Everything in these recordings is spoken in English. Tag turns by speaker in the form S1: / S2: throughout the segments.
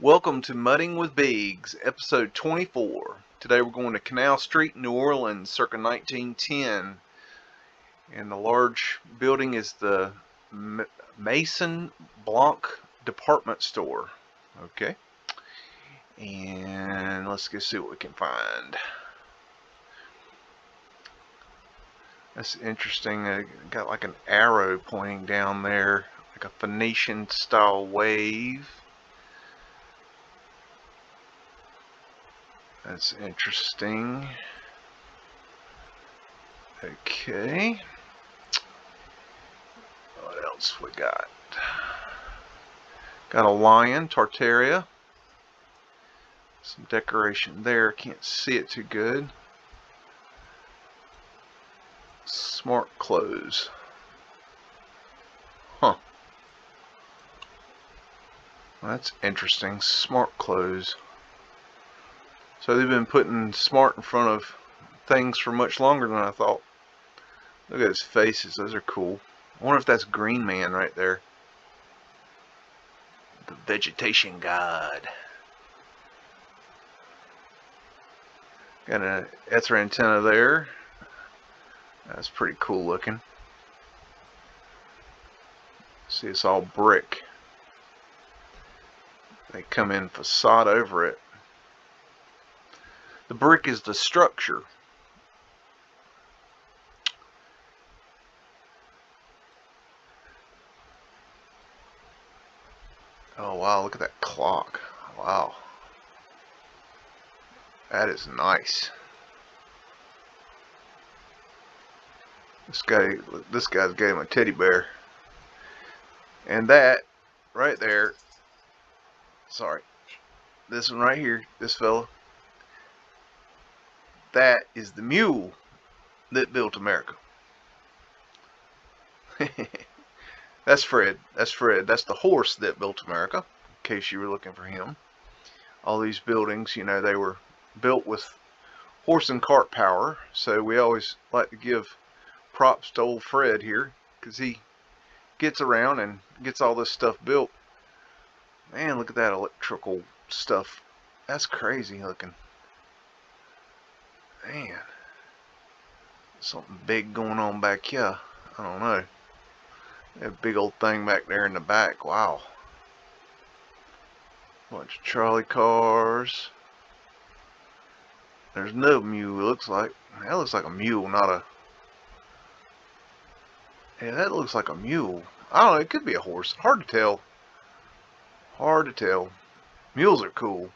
S1: Welcome to Mudding with BEAGS, episode 24. Today we're going to Canal Street, New Orleans, circa 1910. And the large building is the Maison Blanc department store. Okay. And let's go see what we can find. That's interesting. Got like an arrow pointing down there, like a Phoenician style wave. That's interesting. Okay. What else we got? Got a lion, Tartaria. Some decoration there. Can't see it too good. Smart clothes. Huh. Well, that's interesting. Smart clothes. So they've been putting smart in front of things for much longer than I thought. Look at his faces. Those are cool. I wonder if that's Green Man right there. The vegetation god. Got an ether antenna there. That's pretty cool looking. See, it's all brick. They come in facade over it. The brick is the structure. Oh wow, look at that clock. Wow. That is nice. This guy's gave him a teddy bear. And that right there, sorry, this one right here, this fella, that is the mule that built America. That's Fred. That's Fred. That's the horse that built America, in case you were looking for him. All these buildings, you know, they were built with horse and cart power, so we always like to give props to old Fred here, because he gets around and gets all this stuff built. Man, look at that electrical stuff. That's crazy looking. Man, something big going on back here. I don't know. That big old thing back there in the back. Wow. Bunch of trolley cars. There's no mule, it looks like. That looks like a mule, not a... Yeah, that looks like a mule. I don't know, it could be a horse. Hard to tell. Hard to tell. Mules are cool.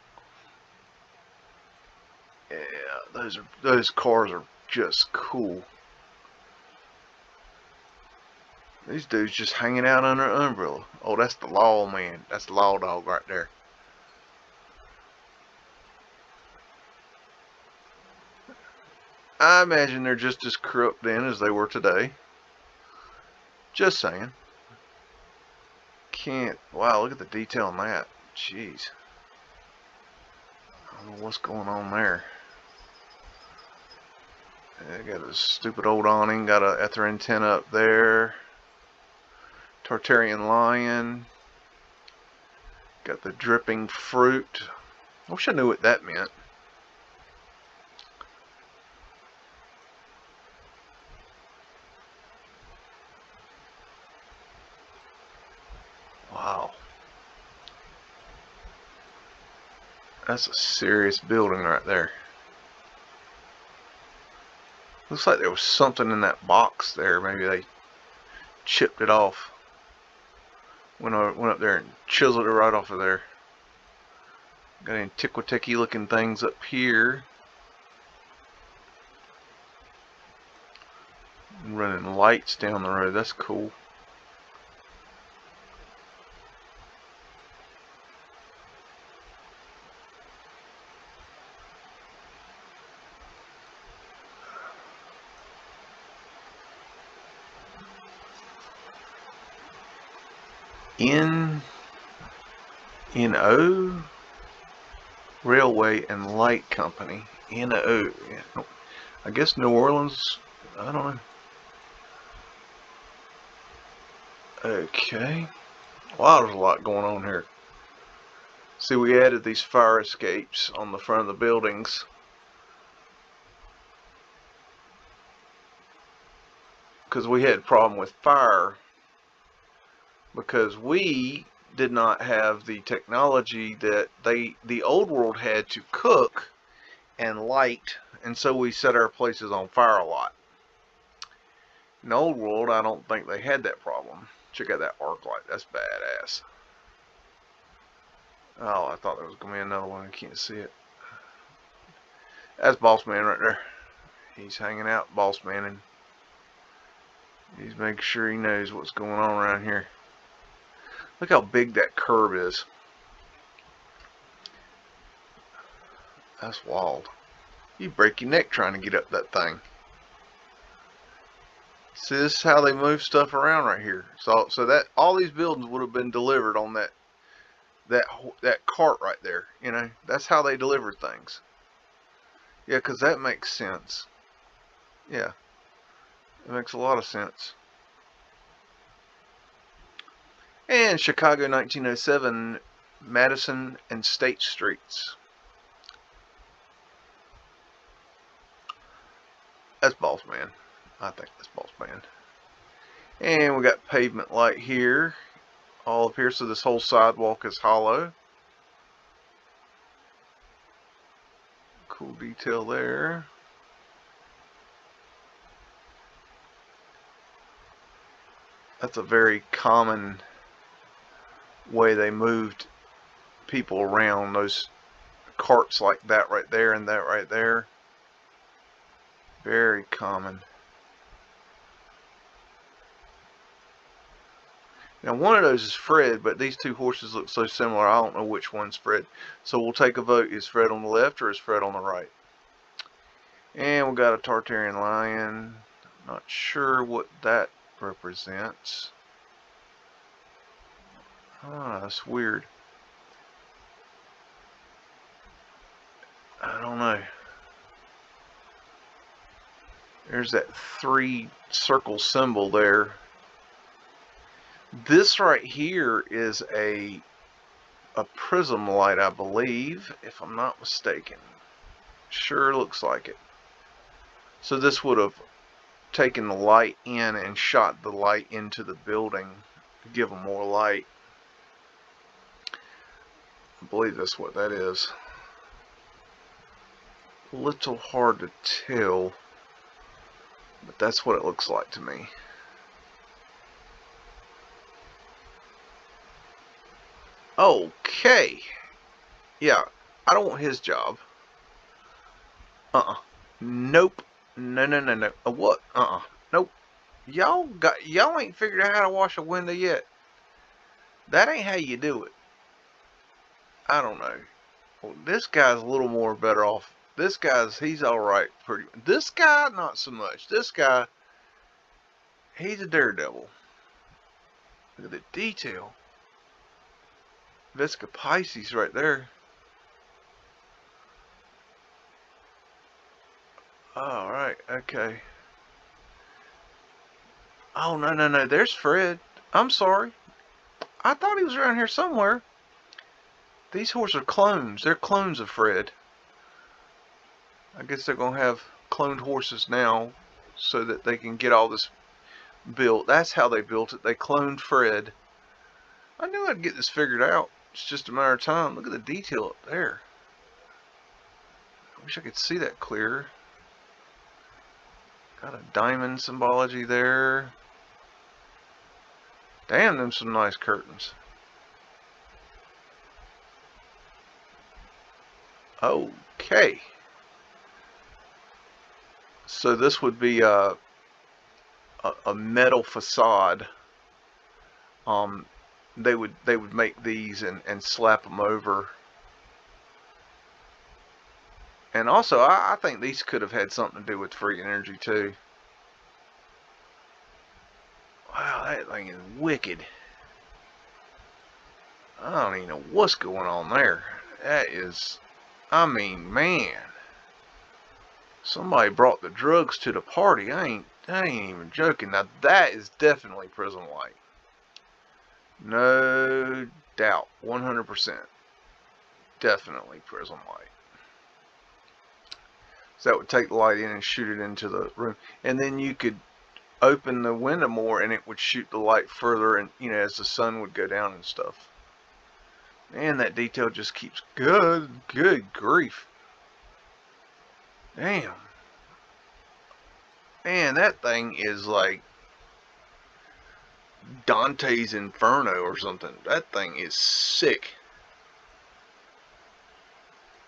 S1: Yeah, those cars are just cool. These dudes just hanging out under an umbrella. Oh, that's the law man. That's the law dog right there. I imagine they're just as corrupt then as they were today. Just saying. Wow, look at the detail on that. Jeez. I don't know what's going on there. I got a stupid old awning. Got a ether antenna up there. Tartarian lion. Got the dripping fruit. I wish I knew what that meant. Wow. That's a serious building right there. Looks like there was something in that box there. Maybe they chipped it off. Went up there and chiseled it right off of there. Got antiquity looking things up here. And running lights down the road. That's cool. N.O. Railway and Light Company. N.O. Yeah. I guess New Orleans. I don't know. Okay. Wow, there's a lot going on here. See, we added these fire escapes on the front of the buildings. Because we had a problem with fire. Because we did not have the technology that the old world had to cook and light. And so we set our places on fire a lot. In the old world, I don't think they had that problem. Check out that arc light. That's badass. Oh, I thought there was going to be another one. I can't see it. That's Boss Man right there. He's hanging out, Boss Man, and he's making sure he knows what's going on around here. Look how big that curb is. That's wild. You break your neck trying to get up that thing. See, this is how they move stuff around right here. So that all these buildings would have been delivered on that cart right there. You know, that's how they deliver things. Yeah, because that makes sense. Yeah, it makes a lot of sense. And Chicago 1907, Madison and State Streets. That's Boss Man. I think that's Boss Man. And we got pavement light here. All up here, so this whole sidewalk is hollow. Cool detail there. That's a very common way they moved people around, those carts like that right there and that right there. Very common. Now one of those is Fred, but these two horses look so similar, I don't know which one's Fred. So we'll take a vote. Is Fred on the left or is Fred on the right? And we got a Tartarian lion. Not sure what that represents. That's weird. I don't know. There's that 3 circle symbol there. This right here is a prism light, I believe, if I'm not mistaken. Sure looks like it. So this would have taken the light in and shot the light into the building to give them more light. I believe that's what that is. A little hard to tell, but that's what it looks like to me. Okay. Yeah, I don't want his job. Nope. No. What? Nope. Y'all ain't figured out how to wash a window yet. That ain't how you do it. I don't know. Well, this guy's a little more better off. He's alright. This guy, not so much. This guy, he's a daredevil. Look at the detail. Visca Pisces right there. Alright, okay. Oh, no. There's Fred. I'm sorry. I thought he was around here somewhere. These horses are clones. They're clones of Fred. I guess they're going to have cloned horses now so that they can get all this built. That's how they built it. They cloned Fred. I knew I'd get this figured out. It's just a matter of time. Look at the detail up there. I wish I could see that clearer. Got a diamond symbology there. Damn, them some nice curtains. Okay. So this would be a metal facade. They would make these and slap them over. And also, I think these could have had something to do with free energy too. Wow, that thing is wicked. I don't even know what's going on there. That is, I mean, man. Somebody brought the drugs to the party. I ain't even joking. Now that is definitely prism light. No doubt. 100%. definitely prism light. So that would take the light in and shoot it into the room. And then you could open the window more and it would shoot the light further, and you know, as the sun would go down and stuff. And that detail just keeps good grief. Damn. Man, that thing is like Dante's Inferno or something. That thing is sick.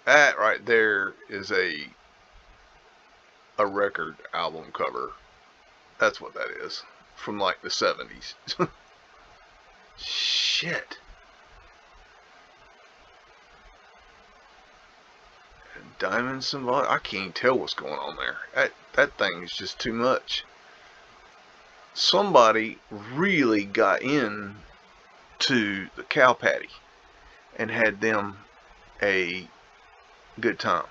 S1: That right there is a record album cover. That's what that is. From like the 70s. Shit. Diamond symbol. I can't tell what's going on there. That thing is just too much. Somebody really got in to the cow patty and had them a good time,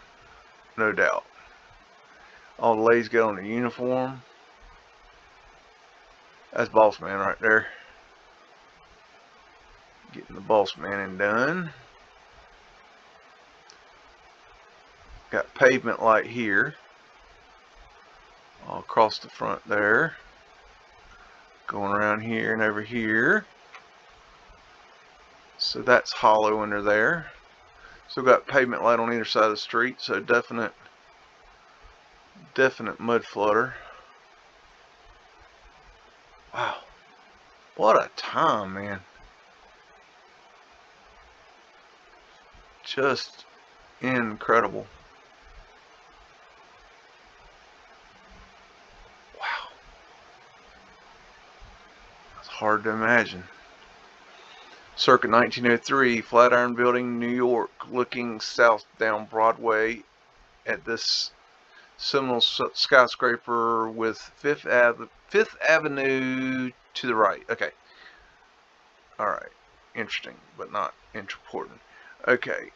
S1: no doubt. All the ladies got on their uniform. That's boss man right there. Getting the boss man done. Got pavement light here, all across the front there. Going around here and over here. So that's hollow under there. Still got pavement light on either side of the street, so definite mud flutter. Wow. What a time, man. Just incredible. Wow. It's hard to imagine. Circa 1903, Flatiron Building, New York, looking south down Broadway at this seminal skyscraper with Fifth Avenue to the right. Okay. Alright. Interesting, but not important. Okay.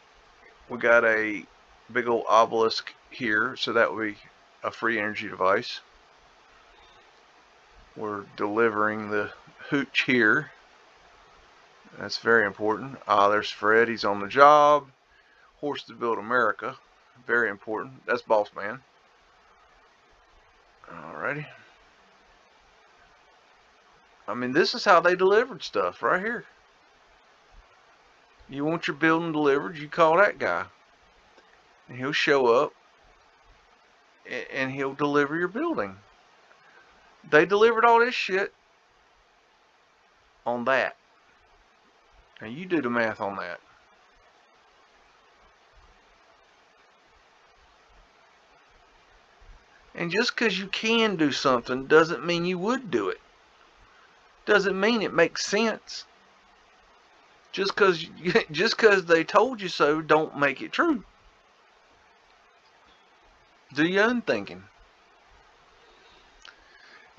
S1: We got a big old obelisk here, so that would be a free energy device. We're delivering the hooch here. That's very important. There's Fred. He's on the job. Horse to build America. Very important. That's boss man. Alrighty. I mean, this is how they delivered stuff right here. You want your building delivered, you call that guy. And he'll show up and he'll deliver your building. They delivered all this shit on that. Now you do the math on that. And just because you can do something doesn't mean you would do it. Doesn't mean it makes sense. Just because they told you so don't make it true. Do your own thinking.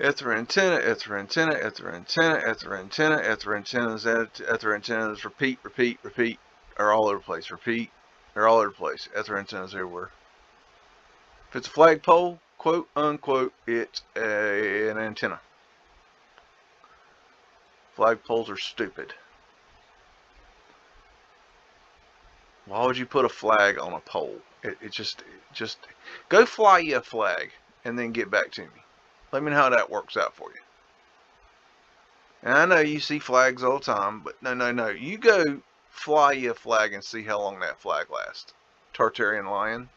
S1: Ether antenna, ether antenna, ether antenna, ether antenna, ether antennas, ether antennas, repeat, are all over the place. Repeat, they're all over the place. Ether antennas everywhere. If it's a flagpole, quote unquote, it's an antenna. Flagpoles are stupid. Why would you put a flag on a pole? It just go fly you a flag and then get back to me. Let me know how that works out for you. And I know you see flags all the time, but no. You go fly you a flag and see how long that flag lasts. Tartarian lion.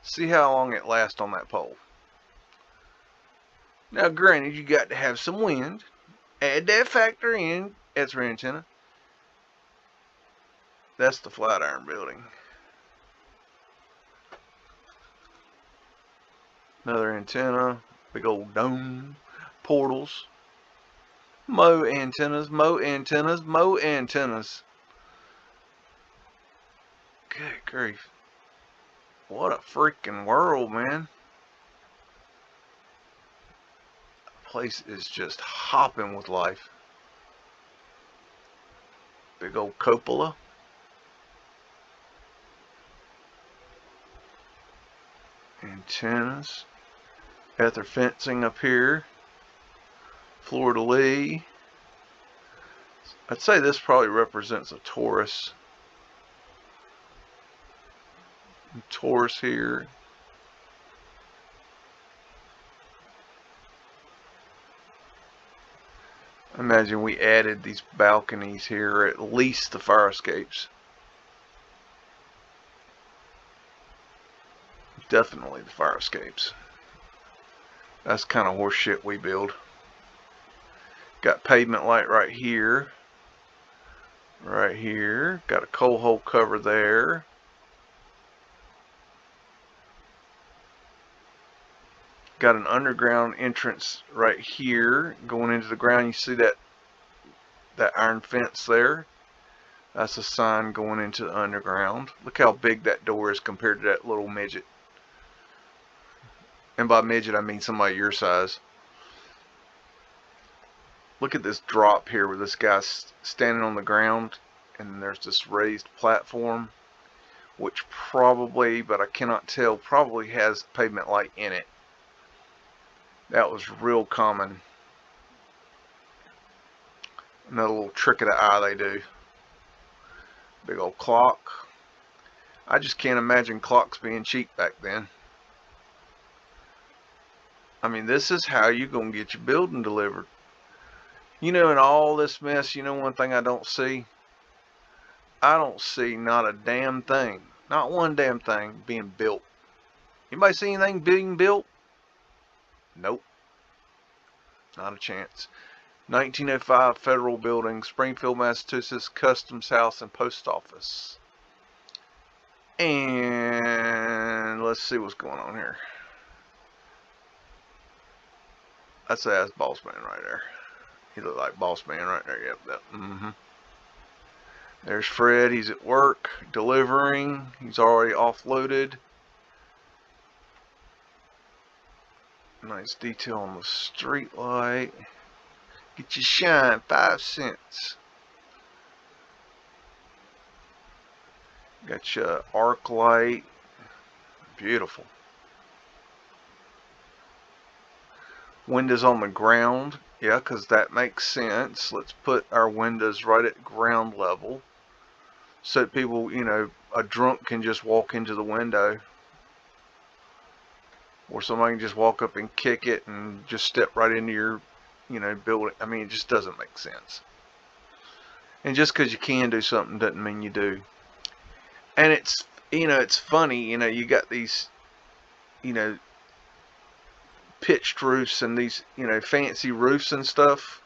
S1: See how long it lasts on that pole. Now, granted, you got to have some wind. Add that factor in. Ether antenna. That's the Flatiron Building. Another antenna. Big old dome. Portals. Mo antennas. Good grief. What a freaking world, man. The place is just hopping with life. Big old cupola. Antennas. Ether fencing up here. Fleur de lis. I'd say this probably represents a Taurus. Taurus here. Imagine we added these balconies here, at least the fire escapes. Definitely the fire escapes. That's kind of horse shit we build. Got pavement light right here. Right here. Got a coal hole cover there. Got an underground entrance right here going into the ground. You see that iron fence there? That's a sign going into the underground. Look how big that door is compared to that little midget. And by midget, I mean somebody your size. Look at this drop here where this guy's standing on the ground and there's this raised platform, which probably, but I cannot tell, probably has pavement light in it. That was real common. Another little trick of the eye they do. Big old clock. I just can't imagine clocks being cheap back then. I mean, this is how you're going to get your building delivered. You know, in all this mess, you know one thing I don't see? I don't see not a damn thing, not one damn thing being built. Anybody see anything being built? Nope. Not a chance. 1905 Federal Building, Springfield, Massachusetts, Customs House and Post Office. And let's see what's going on here. That's Boss Man right there. He looked like Boss Man right there. Yep. There's Fred. He's at work delivering. He's already offloaded. Nice detail on the street light. Get your shine, 5 cents. Got your arc light. Beautiful. Windows on the ground. Yeah, because that makes sense. Let's put our windows right at ground level so that people, you know, a drunk can just walk into the window. Or somebody can just walk up and kick it and just step right into your, you know, building. I mean, it just doesn't make sense. And just because you can do something doesn't mean you do. And it's, you know, it's funny, you know, you got these, you know, pitched roofs and these, you know, fancy roofs and stuff.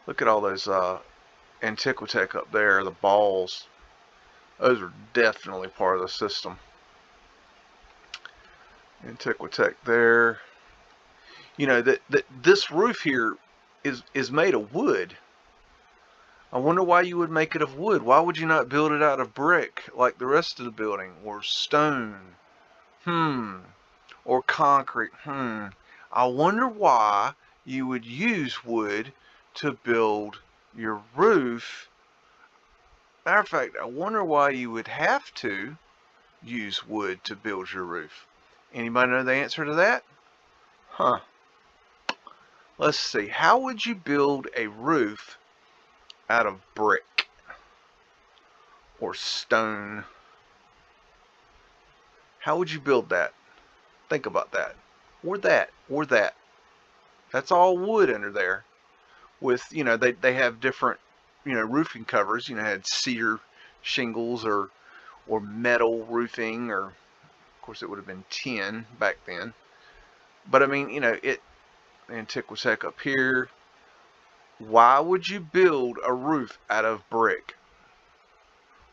S1: Look at all those Antiquitech up there, the balls. Those are definitely part of the system. Antiquitech there. You know, this roof here is made of wood. I wonder why you would make it of wood. Why would you not build it out of brick like the rest of the building? Or stone? Or concrete? I wonder why you would use wood to build your roof. Matter of fact, I wonder why you would have to use wood to build your roof. Anybody know the answer to that? Let's see. How would you build a roof out of brick or stone? How would you build that? Think about that. Or that. Or that. That's all wood under there. With, you know, they have different, you know, roofing covers. You know, had cedar shingles or metal roofing, or of course it would have been tin back then. But I mean, you know, Antiquitech up here. Why would you build a roof out of brick?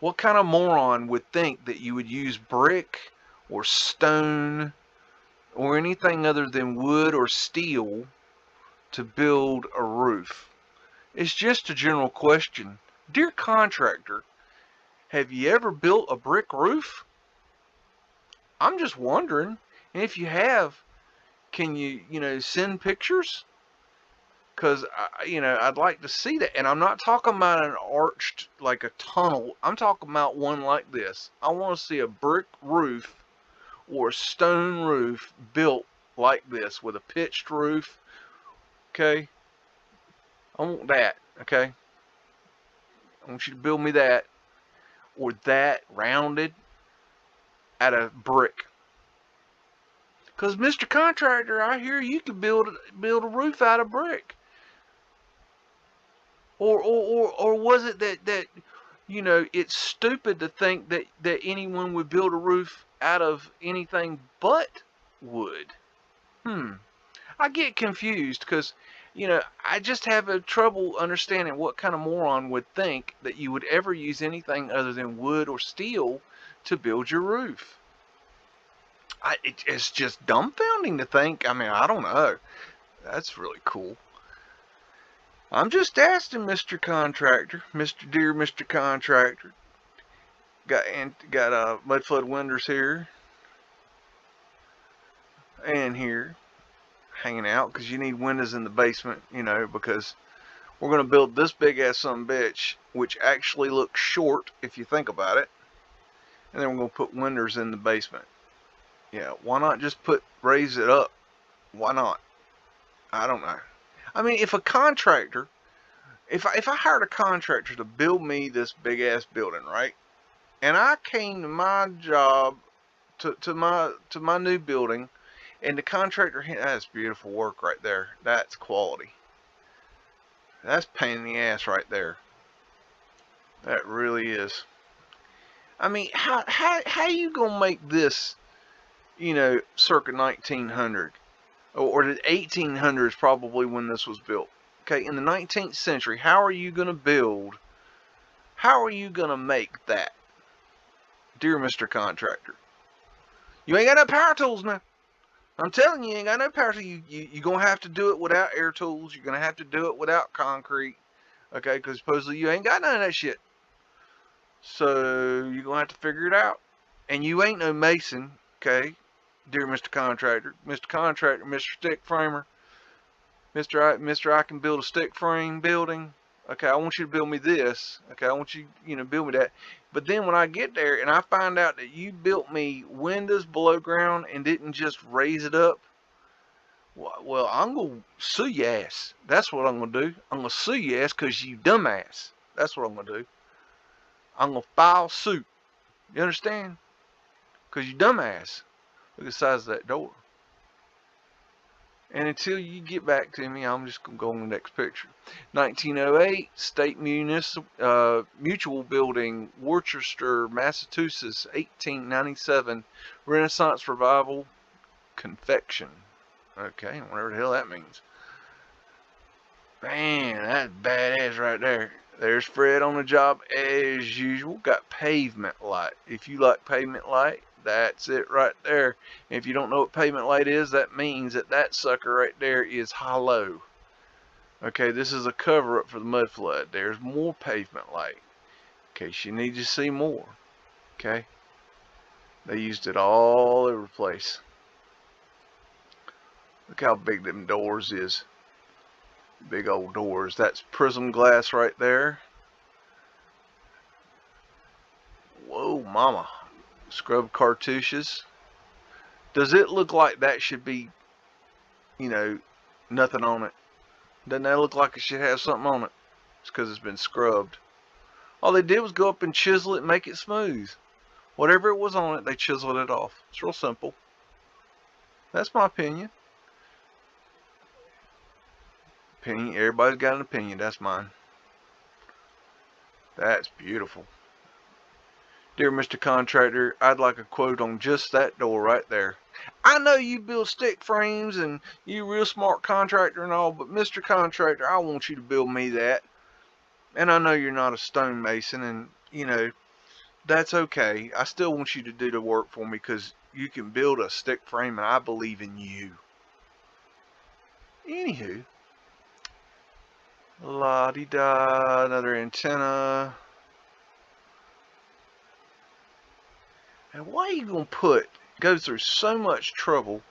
S1: What kind of moron would think that you would use brick or stone or anything other than wood or steel to build a roof? It's just a general question. Dear contractor, have you ever built a brick roof? I'm just wondering. And if you have, can you, you know, send pictures? Because, you know, I'd like to see that. And I'm not talking about an arched, like a tunnel. I'm talking about one like this. I want to see a brick roof or a stone roof built like this with a pitched roof. Okay? I want that. Okay? I want you to build me that. Or that rounded. out of brick. Because Mr. Contractor, I hear you could build a roof out of brick. Or was it that you know, it's stupid to think that anyone would build a roof out of anything but wood? I get confused because, you know, I just have a trouble understanding what kind of moron would think that you would ever use anything other than wood or steel to build your roof. It's just dumbfounding to think. I mean, I don't know. That's really cool. I'm just asking, Mr. Contractor, Mr. Contractor. Got Mudflood windows here and here hanging out because you need windows in the basement, you know, because we're going to build this big ass son bitch, which actually looks short if you think about it. And then we're going to put windows in the basement. Yeah, why not just raise it up? Why not? I don't know. I mean, if a contractor, if I hired a contractor to build me this big ass building, right? And I came to my job, to my new building, and the contractor, that's beautiful work right there. That's quality. That's pain in the ass right there. That really is. I mean, how you gonna make this, you know, circa 1900 or the 1800s probably when this was built? Okay, in the 19th century, how are you gonna build? How are you gonna make that, dear Mr. Contractor? You ain't got no power tools now. I'm telling you, you ain't got no power tools. You're gonna have to do it without air tools. You're gonna have to do it without concrete. Okay, because supposedly you ain't got none of that shit. So you're going to have to figure it out. And you ain't no mason, okay, dear Mr. Contractor. Mr. Contractor, Mr. Stick Framer. Mr. I can build a stick frame building. Okay, I want you to build me this. Okay, I want you, you know, build me that. But then when I get there and I find out that you built me windows below ground and didn't just raise it up, well, I'm going to sue your ass. That's what I'm going to do. I'm going to sue your ass because you dumbass. That's what I'm going to do. I'm going to file suit. You understand? Because you dumbass. Look at the size of that door. And until you get back to me, I'm just going to go on the next picture. 1908, State Mutual Building, Worcester, Massachusetts. 1897, Renaissance Revival, Confection. Okay, whatever the hell that means. Man, that's badass right there. There's Fred on the job as usual. Got pavement light. If you like pavement light, that's it right there. If you don't know what pavement light is, that means that sucker right there is hollow. Okay, this is a cover up for the mud flood. There's more pavement light in case you need to see more. Okay, they used it all over the place. Look how big them doors is. Big old doors. That's prism glass right there. Whoa, mama. Scrub cartouches. Does it look like that should be, you know, nothing on it? Doesn't that look like it should have something on it? It's because it's been scrubbed. All they did was go up and chisel it and make it smooth. Whatever it was on it, they chiseled it off. It's real simple. That's my opinion. Everybody's got an opinion. That's mine. That's beautiful. Dear Mr. Contractor, I'd like a quote on just that door right there. I know you build stick frames and you're a real smart contractor and all, but Mr. Contractor, I want you to build me that. And I know you're not a stonemason, and, you know, that's okay. I still want you to do the work for me because you can build a stick frame and I believe in you. Anywho. La-di-da, another antenna. And why are you going to go through so much trouble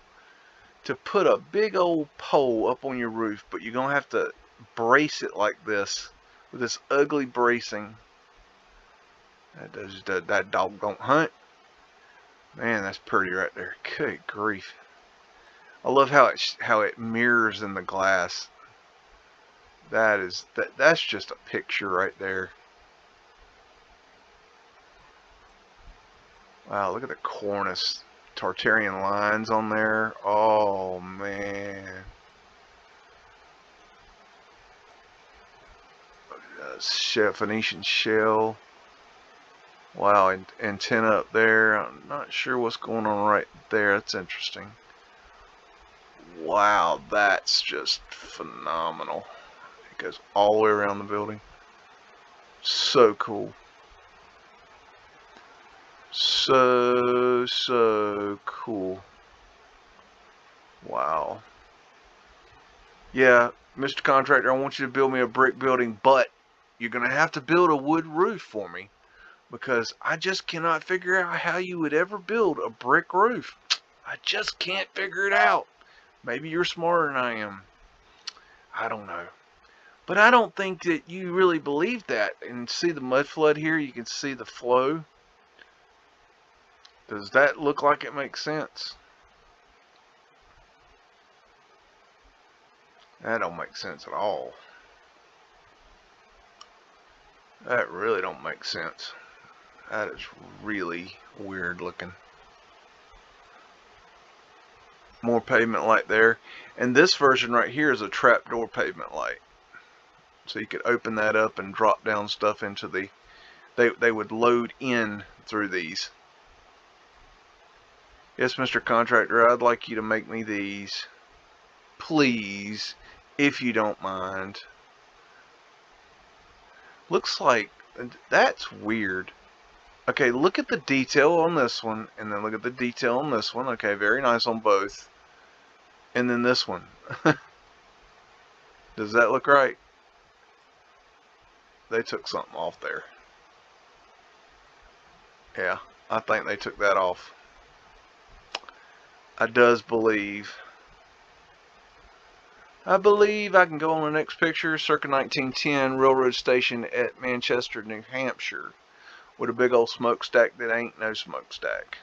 S1: to put a big old pole up on your roof, but you're going to have to brace it like this with this ugly bracing? That dog don't hunt. Man, that's pretty right there. Good grief. I love how it mirrors in the glass. That's just a picture right there. Wow, look at the cornice. Tartarian lines on there. Oh, man. Phoenician shell. Wow, antenna up there. I'm not sure what's going on right there. That's interesting. Wow, that's just phenomenal. It goes all the way around the building. So cool. So cool. Wow. Yeah, Mr. Contractor, I want you to build me a brick building, but you're going to have to build a wood roof for me because I just cannot figure out how you would ever build a brick roof. I just can't figure it out. Maybe you're smarter than I am. I don't know. But I don't think that you really believe that. And see the mud flood here? You can see the flow. Does that look like it makes sense? That don't make sense at all. That really don't make sense. That is really weird looking. More pavement light there. And this version right here is a trapdoor pavement light. So you could open that up and drop down stuff into the... They would load in through these. Yes, Mr. Contractor, I'd like you to make me these. Please, if you don't mind. Looks like... That's weird. Okay, look at the detail on this one, and then look at the detail on this one. Okay, very nice on both. And then this one. Does that look right? They took something off there. Yeah, I think they took that off. I believe I can go on the next picture. Circa 1910 railroad station at Manchester, New Hampshire, with a big old smokestack that ain't no smokestack.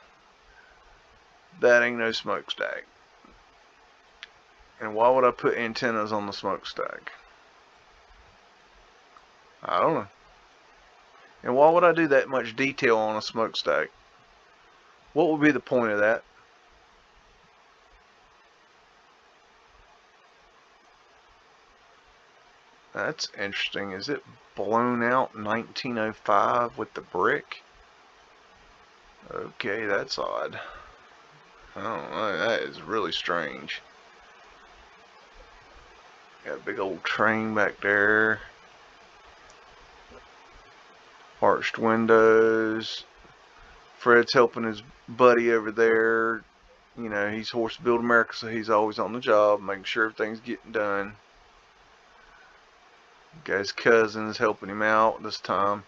S1: That ain't no smokestack. And why would I put antennas on the smokestack? I don't know. And why would I do that much detail on a smokestack? What would be the point of that? That's interesting. Is it blown out 1905 with the brick? Okay, that's odd. I don't know. That is really strange. Got a big old train back there. Arched windows. Fred's helping his buddy over there. You know, he's Horse Build America, so he's always on the job, making sure everything's getting done. Got his cousins helping him out this time.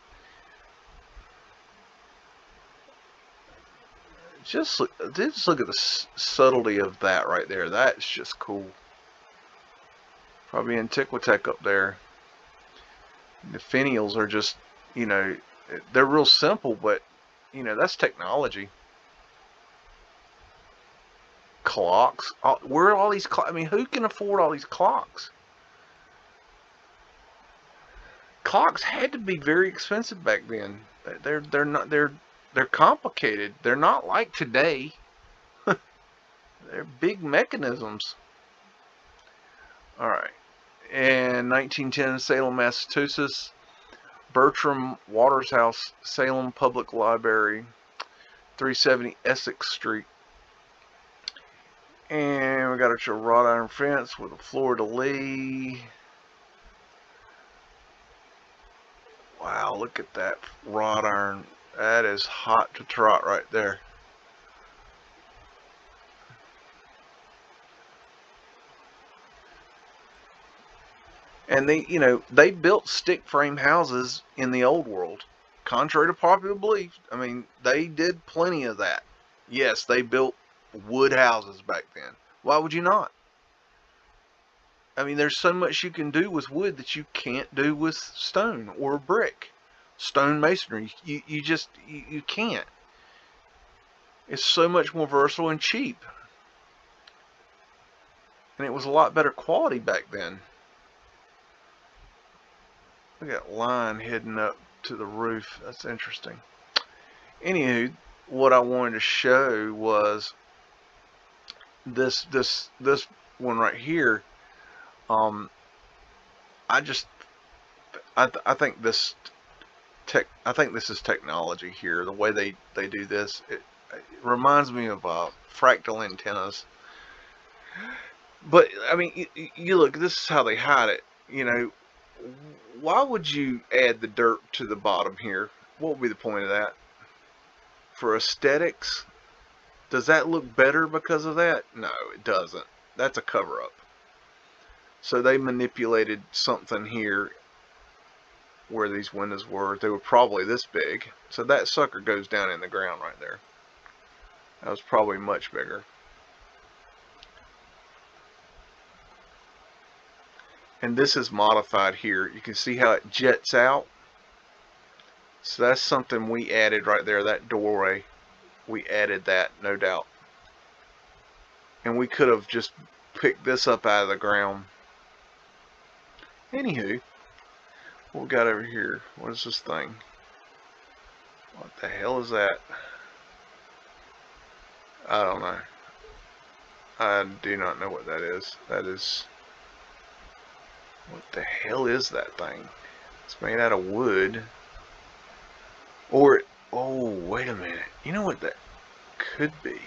S1: Just look at the subtlety of that right there. That's just cool. Probably Antiquitech up there. The finials are just, you know, they're real simple, but, you know, that's technology. Clocks. Where are all these clocks? I mean, who can afford all these clocks? Clocks had to be very expensive back then. They're complicated. They're not like today. They're big mechanisms. All right. In 1910, Salem, Massachusetts, Bertram Waters House, Salem Public Library, 370 Essex Street. And we got a wrought iron fence with a fleur-de-lis. Wow, look at that wrought iron. That is hot to trot right there. And they built stick frame houses in the old world. Contrary to popular belief, I mean, they did plenty of that. Yes, they built wood houses back then. Why would you not? I mean, there's so much you can do with wood that you can't do with stone or brick. Stone masonry, you can't. It's so much more versatile and cheap. And it was a lot better quality back then. Look at that line heading up to the roof. That's interesting. Anywho, what I wanted to show was this one right here. I just I think this is technology here. The way they do this, it reminds me of fractal antennas. But I mean, you look. This is how they hide it. You know, why would you add the dirt to the bottom here? What would be the point of that? For aesthetics? Does that look better because of that? No, it doesn't. That's a cover-up. So they manipulated something here where these windows were. They were probably this big. So that sucker goes down in the ground right there. That was probably much bigger. And this is modified here. You can see how it jets out. So that's something we added right there, that doorway. We added that, no doubt. And we could have just picked this up out of the ground. Anywho, what we got over here? What is this thing? What the hell is that? I don't know. I do not know what that is. That is... What the hell is that thing? It's made out of wood. Or... Oh, wait a minute. You know what that could be?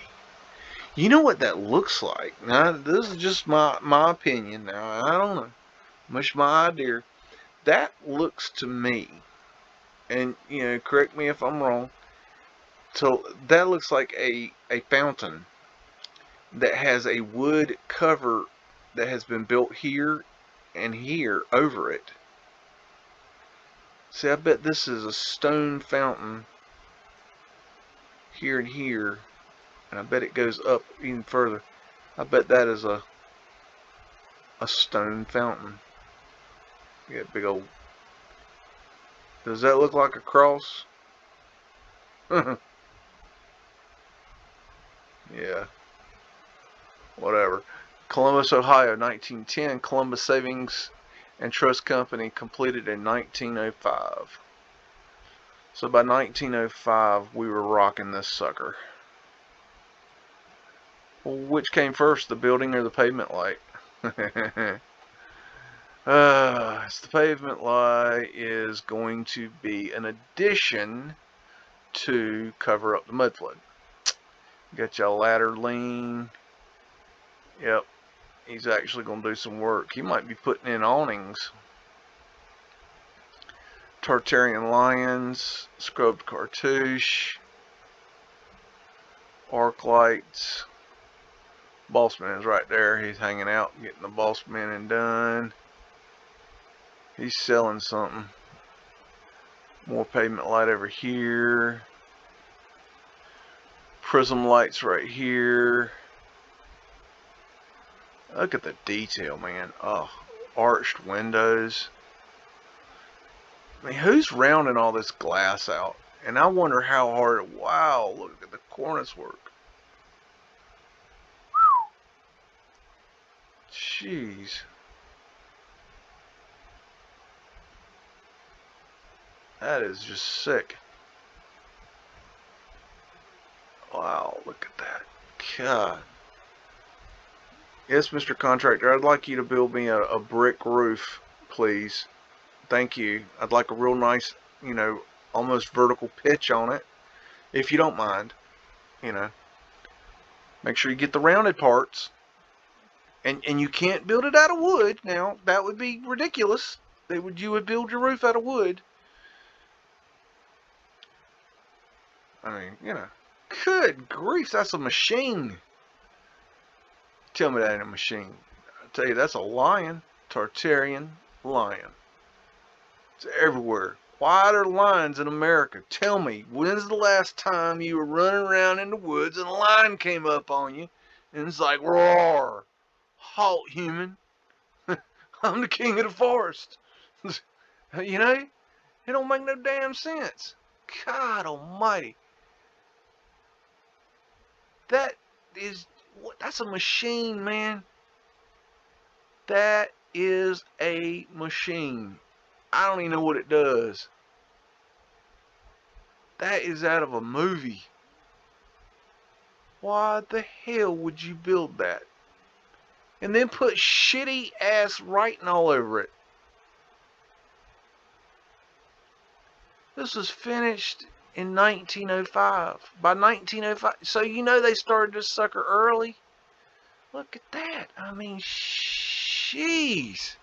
S1: You know what that looks like? Now, this is just my opinion. Now, I don't know. Much my idea. That looks to me, and you know, correct me if I'm wrong. So that looks like a fountain that has a wood cover that has been built here and here over it. See, I bet this is a stone fountain here and here, and I bet it goes up even further. I bet that is a stone fountain. You got big old... Does that look like a cross? Yeah. Whatever. Columbus, Ohio, 1910. Columbus Savings and Trust Company completed in 1905. So by 1905, we were rocking this sucker. Well, which came first, the building or the pavement light? It's the pavement light is going to be an addition to cover up the mud flood. Got your ladder lean. Yep, he's actually going to do some work. He might be putting in awnings. Tartarian lions, scrubbed cartouche, arc lights. Bossman is right there. He's hanging out, getting the bossman done. He's selling something. More pavement light over here. Prism lights right here. Look at the detail, man. Oh, arched windows. I mean, who's rounding all this glass out? And I wonder how hard... Wow, look at the cornice work. Jeez. That is just sick. Wow, look at that. God. Yes, Mr. Contractor, I'd like you to build me a brick roof, please. Thank you. I'd like a real nice, you know, almost vertical pitch on it, if you don't mind. You know, make sure you get the rounded parts. And you can't build it out of wood. Now, that would be ridiculous. You would build your roof out of wood. I mean, you know, good grief, that's a machine. Tell me that ain't a machine. I tell you, that's a lion. Tartarian lion. It's everywhere. Why are lions in America? Tell me, when's the last time you were running around in the woods and a lion came up on you and it's like, roar, halt, human. I'm the king of the forest. You know, it don't make no damn sense. God almighty. That's a machine, man. That is a machine. I don't even know what it does. That is out of a movie. Why the hell would you build that? And then put shitty ass writing all over it. This was finished in 1905. By 1905, so you know they started this sucker early. Look at that. I mean, jeez.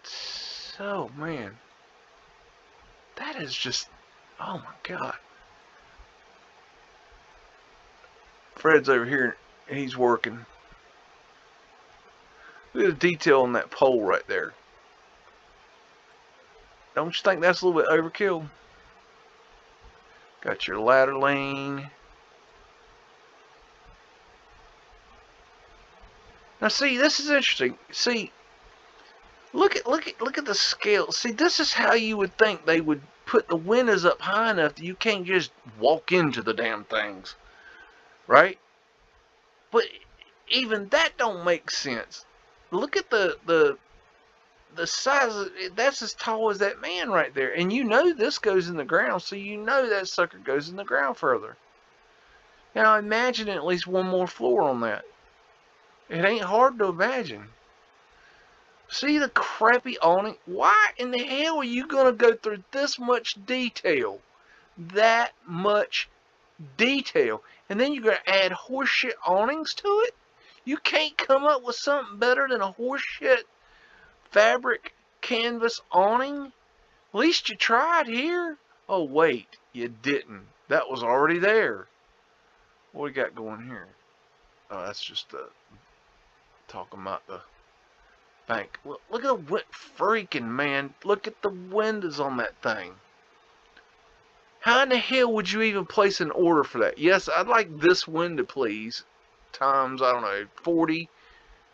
S1: So, man. That is just, oh my God. Fred's over here. He's working. Look at the detail on that pole right there. Don't you think that's a little bit overkill? Got your ladder lane. Now see, this is interesting. See, look at the scale. See, this is how you would think they would put the windows up high enough that you can't just walk into the damn things, right? But even that don't make sense. Look at the size of, that's as tall as that man right there, and you know this goes in the ground, so you know that sucker goes in the ground further. Now imagine at least one more floor on that. It ain't hard to imagine. See the crappy awning? Why in the hell are you gonna go through this much detail? That much detail. And then you're gonna add horseshit awnings to it? You can't come up with something better than a horseshit fabric canvas awning? At least you tried here. Oh wait, you didn't. That was already there. What we got going here? Oh, that's just talking about the bank. Look at the freaking man. Look at the windows on that thing. How in the hell would you even place an order for that? Yes, I'd like this window, please. Times, I don't know, 40.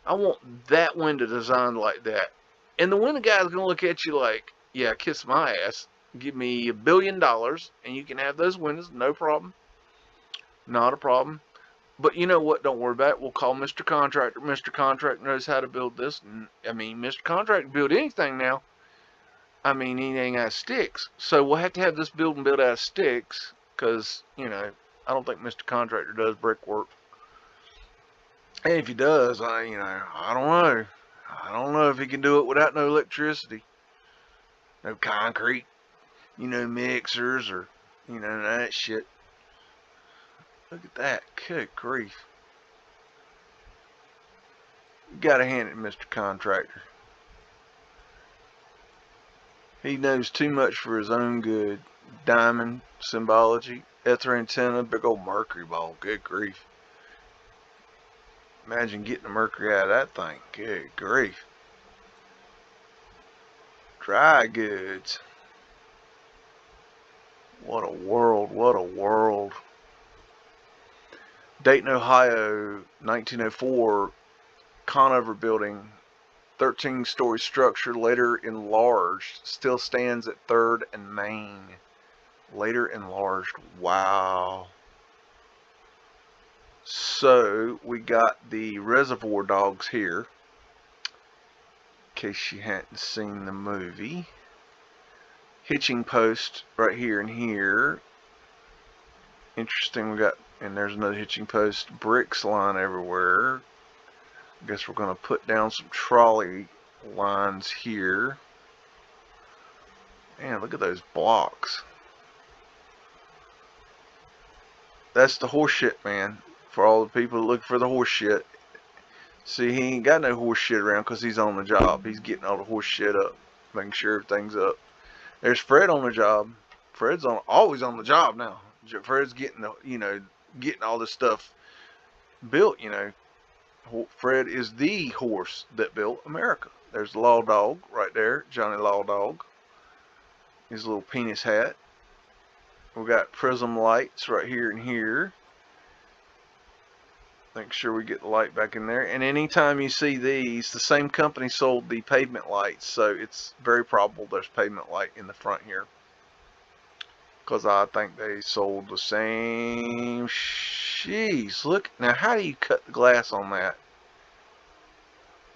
S1: I want that window designed like that. And the window guy's going to look at you like, yeah, kiss my ass. Give me $1 billion and you can have those windows. No problem. Not a problem. But you know what? Don't worry about it. We'll call Mr. Contractor. Mr. Contractor knows how to build this. I mean, Mr. Contractor build anything now. I mean, anything out of sticks. So we'll have to have this building built out of sticks because, you know, I don't think Mr. Contractor does brickwork. And if he does, I don't know. I don't know if he can do it without no electricity. No concrete, mixers or, that shit. Look at that. Good grief. You gotta hand it to Mr. Contractor. He knows too much for his own good. Diamond symbology, ether antenna, big old mercury ball. Good grief. Imagine getting the mercury out of that thing. Good grief. Dry goods. What a world. What a world. Dayton, Ohio, 1904, Conover building, 13-story structure, later enlarged, still stands at 3rd and Main. Later enlarged. Wow. So we got the Reservoir Dogs here, in case you hadn't seen the movie. Hitching post right here and here. Interesting. We got, and there's another hitching post. Bricks line everywhere. I guess we're going to put down some trolley lines here. Man, look at those blocks. That's the horse shit, man. For all the people looking for the horse shit. See, he ain't got no horse shit around because he's on the job. He's getting all the horse shit up, making sure everything's up. There's Fred on the job. Fred's always on the job now. Fred's getting getting all this stuff built. Fred is the horse that built America. There's the Law Dog right there, Johnny Law Dog. His little penis hat. We got prism lights right here and here. Make sure we get the light back in there. And anytime you see these, the same company sold the pavement lights, so it's very probable there's pavement light in the front here. Because I think they sold the same. Jeez, look. Now, how do you cut the glass on that?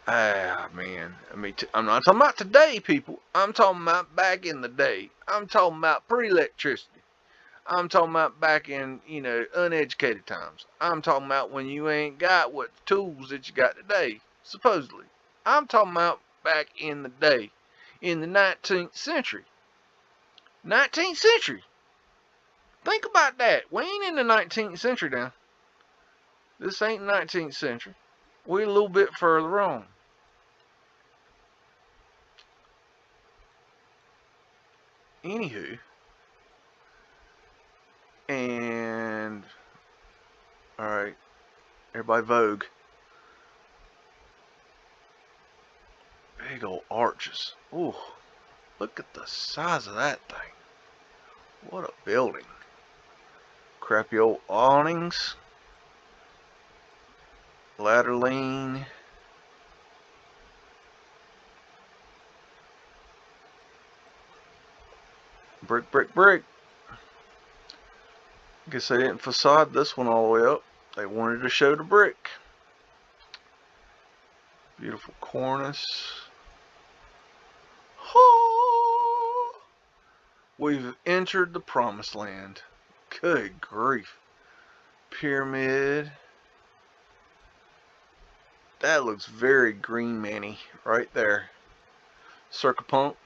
S1: Ah, man. I'm not talking about today, people. I'm talking about back in the day. I'm talking about pre-electricity. I'm talking about back in, uneducated times. I'm talking about when you ain't got what tools that you got today, supposedly. I'm talking about back in the day, in the 19th century. 19th century. Think about that. We ain't in the 19th century now. This ain't 19th century. We're a little bit further on. Anywho, and alright, everybody vogue. Big old arches. Ooh, look at the size of that thing. What a building. Crappy old awnings. Ladder lane. Brick, brick, brick. Guess they didn't facade this one all the way up. They wanted to show the brick. Beautiful cornice. Oh, we've entered the promised land. Good grief. Pyramid. That looks very green manny right there. Circupunct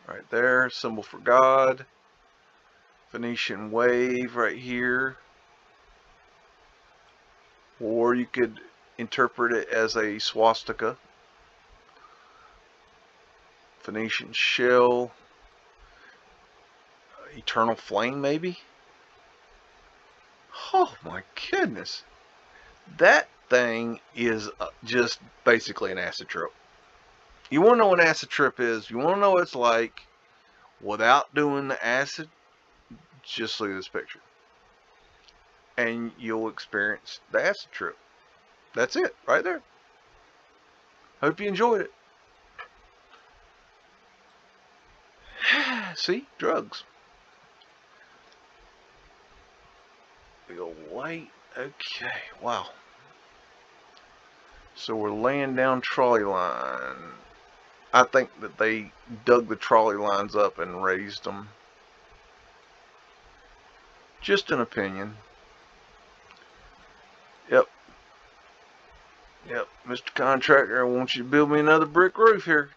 S1: right there. Symbol for God. Venetian wave right here. Or you could interpret it as a swastika. Venetian shell. Eternal flame maybe? Oh my goodness. That thing is just basically an acid trip. You want to know what an acid trip is? You want to know what it's like without doing the acid? Just look at this picture. And you'll experience the acid trip. That's it, right there. Hope you enjoyed it. See? Drugs. Big old light. Okay, wow. So we're laying down trolley line. I think that they dug the trolley lines up and raised them. Just an opinion. Yep. Yep, Mr. Contractor, I want you to build me another brick roof here.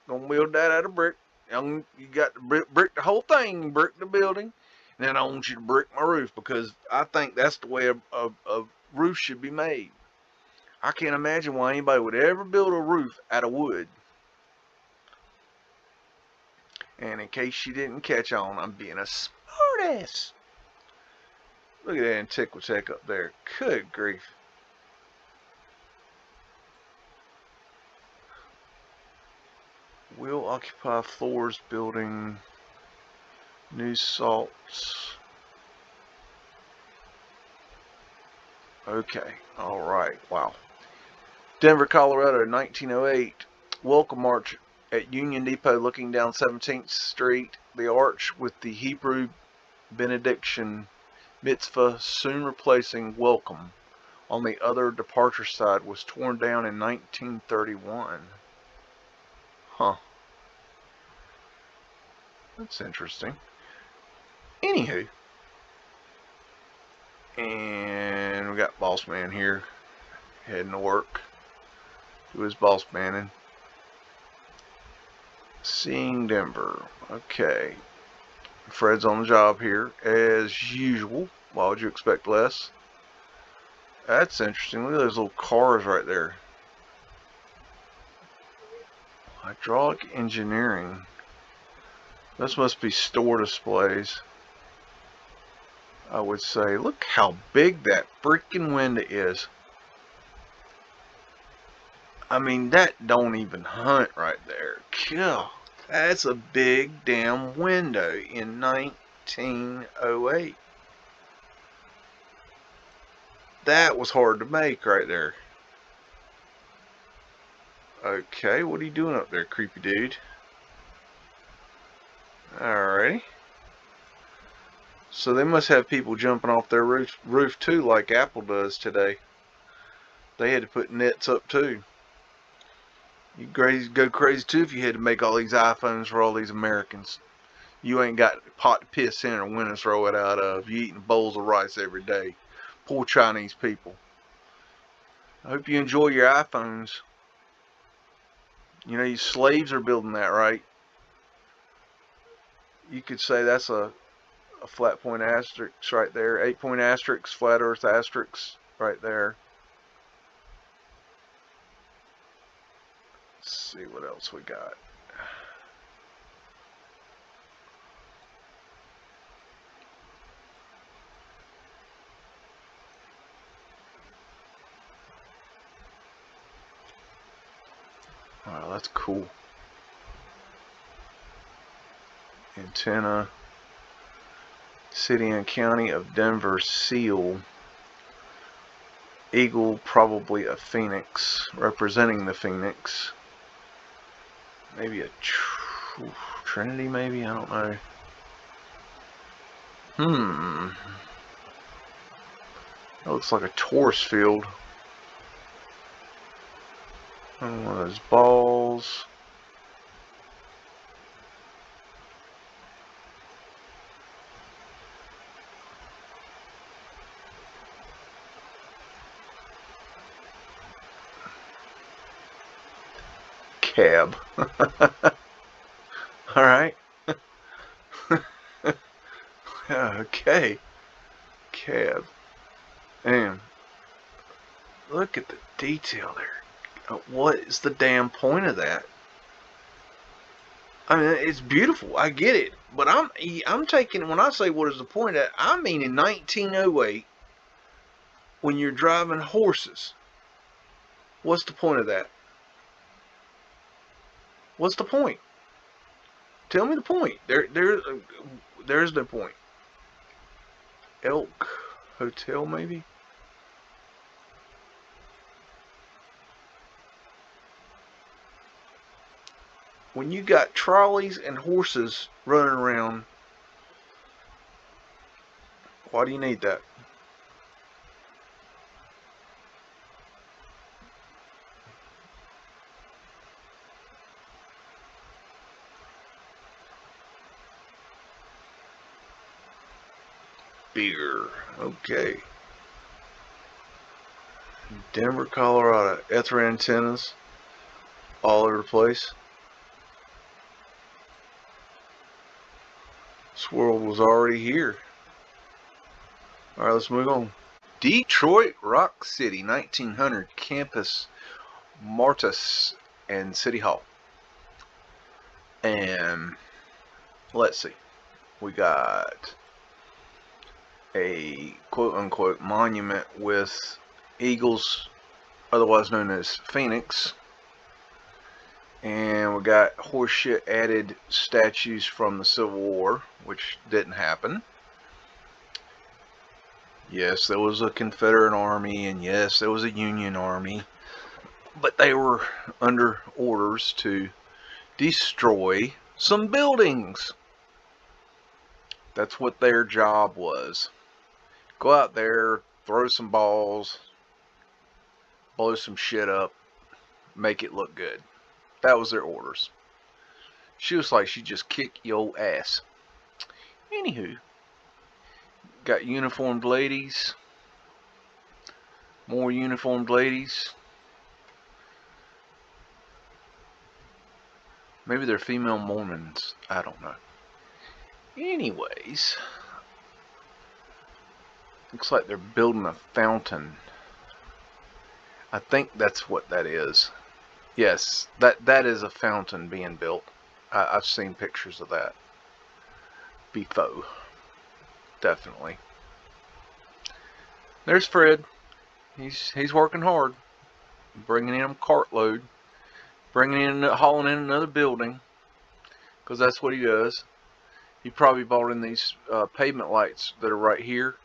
S1: Gonna build that out of brick. You got to brick the whole thing, brick the building, and then I want you to brick my roof because I think that's the way a roof should be made. I can't imagine why anybody would ever build a roof out of wood. And in case you didn't catch on, I'm being a smartass. Look at that Antiquitech up there. Good grief. Will occupy floors building new salts. Okay, alright, wow. Denver, Colorado, 1908. Welcome march at Union Depot looking down 17th Street. The arch with the Hebrew benediction mitzvah soon replacing welcome on the other departure side was torn down in 1931. Huh. That's interesting. Anywho. And we got Boss Man here heading to work. Who is Boss Manning? Seeing Denver. Okay. Fred's on the job here as usual. Why would you expect less? That's interesting. Look at those little cars right there. Hydraulic engineering. This must be store displays. I would say. Look how big that freaking window is. I mean, that don't even hunt right there. God, that's a big damn window in 1908. That was hard to make right there. Okay, what are you doing up there, creepy dude? Alrighty. So they must have people jumping off their roof too, like Apple does today. They had to put nets up too. You'd go crazy too if you had to make all these iPhones for all these Americans. You ain't got a pot to piss in or window to throw it out of. You eating bowls of rice every day. Poor Chinese people. I hope you enjoy your iPhones. You know, you slaves are building that, right? You could say that's a flat point asterisk right there. 8-point asterisk, flat earth asterisk right there. Let's see what else we got. Wow, that's cool. Antenna. City and County of Denver seal. Eagle, probably a phoenix, representing the phoenix. Maybe a Trinity, maybe? I don't know. That looks like a Taurus field. One of those balls. Cab. Alright. Okay. Cab. Damn. Look at the detail there. What is the damn point of that? I mean, it's beautiful. I get it. But I'm taking, when I say what is the point of that, I mean in 1908, when you're driving horses. What's the point of that? What's the point? Tell me the point. There's the point. Elk Hotel, maybe? When you got trolleys and horses running around, why do you need that? Beer. Okay. Denver, Colorado. Ether antennas all over the place. This world was already here. Alright, let's move on. Detroit Rock City, 1900 campus, Martus, and City Hall. And let's see. We got a quote-unquote monument with eagles, otherwise known as phoenix, and we got horseshit added statues from the Civil War, which didn't happen. Yes, there was a Confederate army, and yes, there was a Union army, but they were under orders to destroy some buildings. That's what their job was. Go out there, throw some balls, blow some shit up, make it look good. That was their orders. She was like, she just kick your ass. Anywho, got uniformed ladies. More uniformed ladies. Maybe they're female Mormons. I don't know. Anyways, looks like they're building a fountain. I think that's what that is. Yes, that is a fountain being built. I've seen pictures of that before. Definitely. There's Fred. He's working hard, bringing in a cartload, hauling in another building, because that's what he does. He probably bought in these pavement lights that are right here.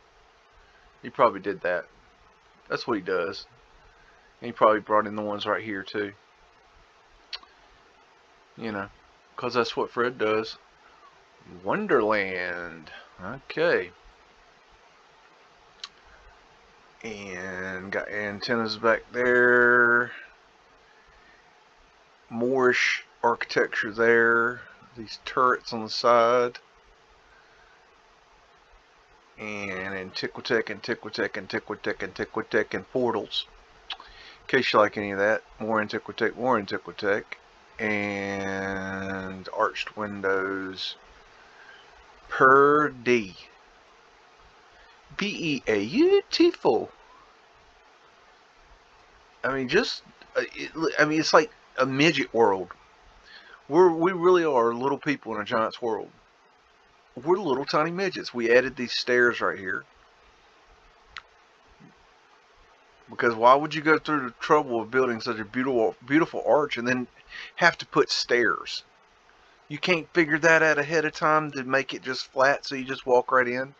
S1: He probably did that. That's what he does. And he probably brought in the ones right here too. You know, because that's what Fred does. Wonderland. Okay. And got antennas back there. Moorish architecture there. These turrets on the side. and Antiquitech, and portals. In case you like any of that, more Antiquitech, and arched windows per D. Beautiful. I mean, it's like a midget world. We really are little people in a giant's world. We're little tiny midgets. We added these stairs right here. Because why would you go through the trouble of building such a beautiful arch and then have to put stairs? You can't figure that out ahead of time to make it just flat so you just walk right in?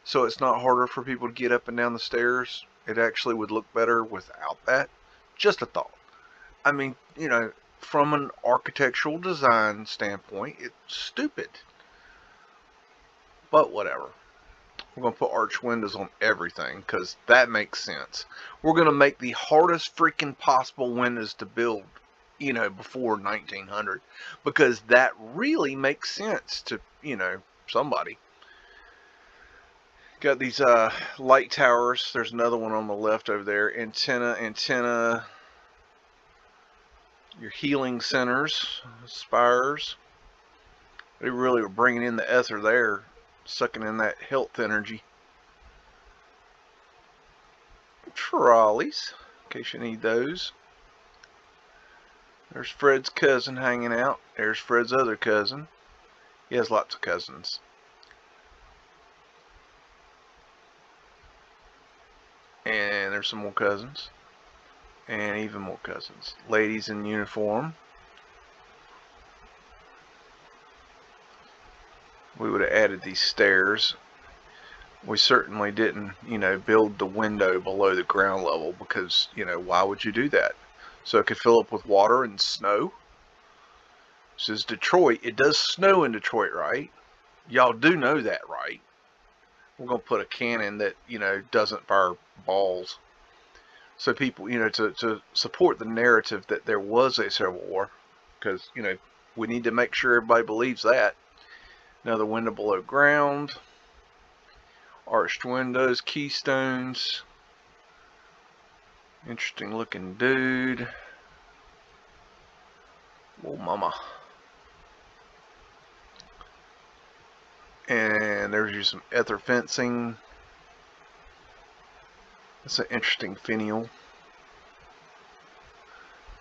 S1: So it's not harder for people to get up and down the stairs? It actually would look better without that? Just a thought. I mean, from an architectural design standpoint, it's stupid. But whatever. We're going to put arch windows on everything because that makes sense. We're going to make the hardest freaking possible windows to build, before 1900, because that really makes sense to, somebody. Got these light towers. There's another one on the left over there. Antenna. Your healing centers, spires. They really are bringing in the ether there, sucking in that health energy. Trolleys, in case you need those. There's Fred's cousin hanging out. There's Fred's other cousin. He has lots of cousins. And there's some more cousins. And even more cousins. Ladies in uniform. We would have added these stairs. We certainly didn't, build the window below the ground level because, why would you do that? So it could fill up with water and snow. This is Detroit. It does snow in Detroit, right? Y'all do know that, right? We're going to put a cannon that, doesn't fire balls. So people, to support the narrative that there was a Civil War. Because, we need to make sure everybody believes that. Another window below ground. Arched windows, keystones. Interesting looking dude. Oh, mama. And there's some ether fencing. That's an interesting finial.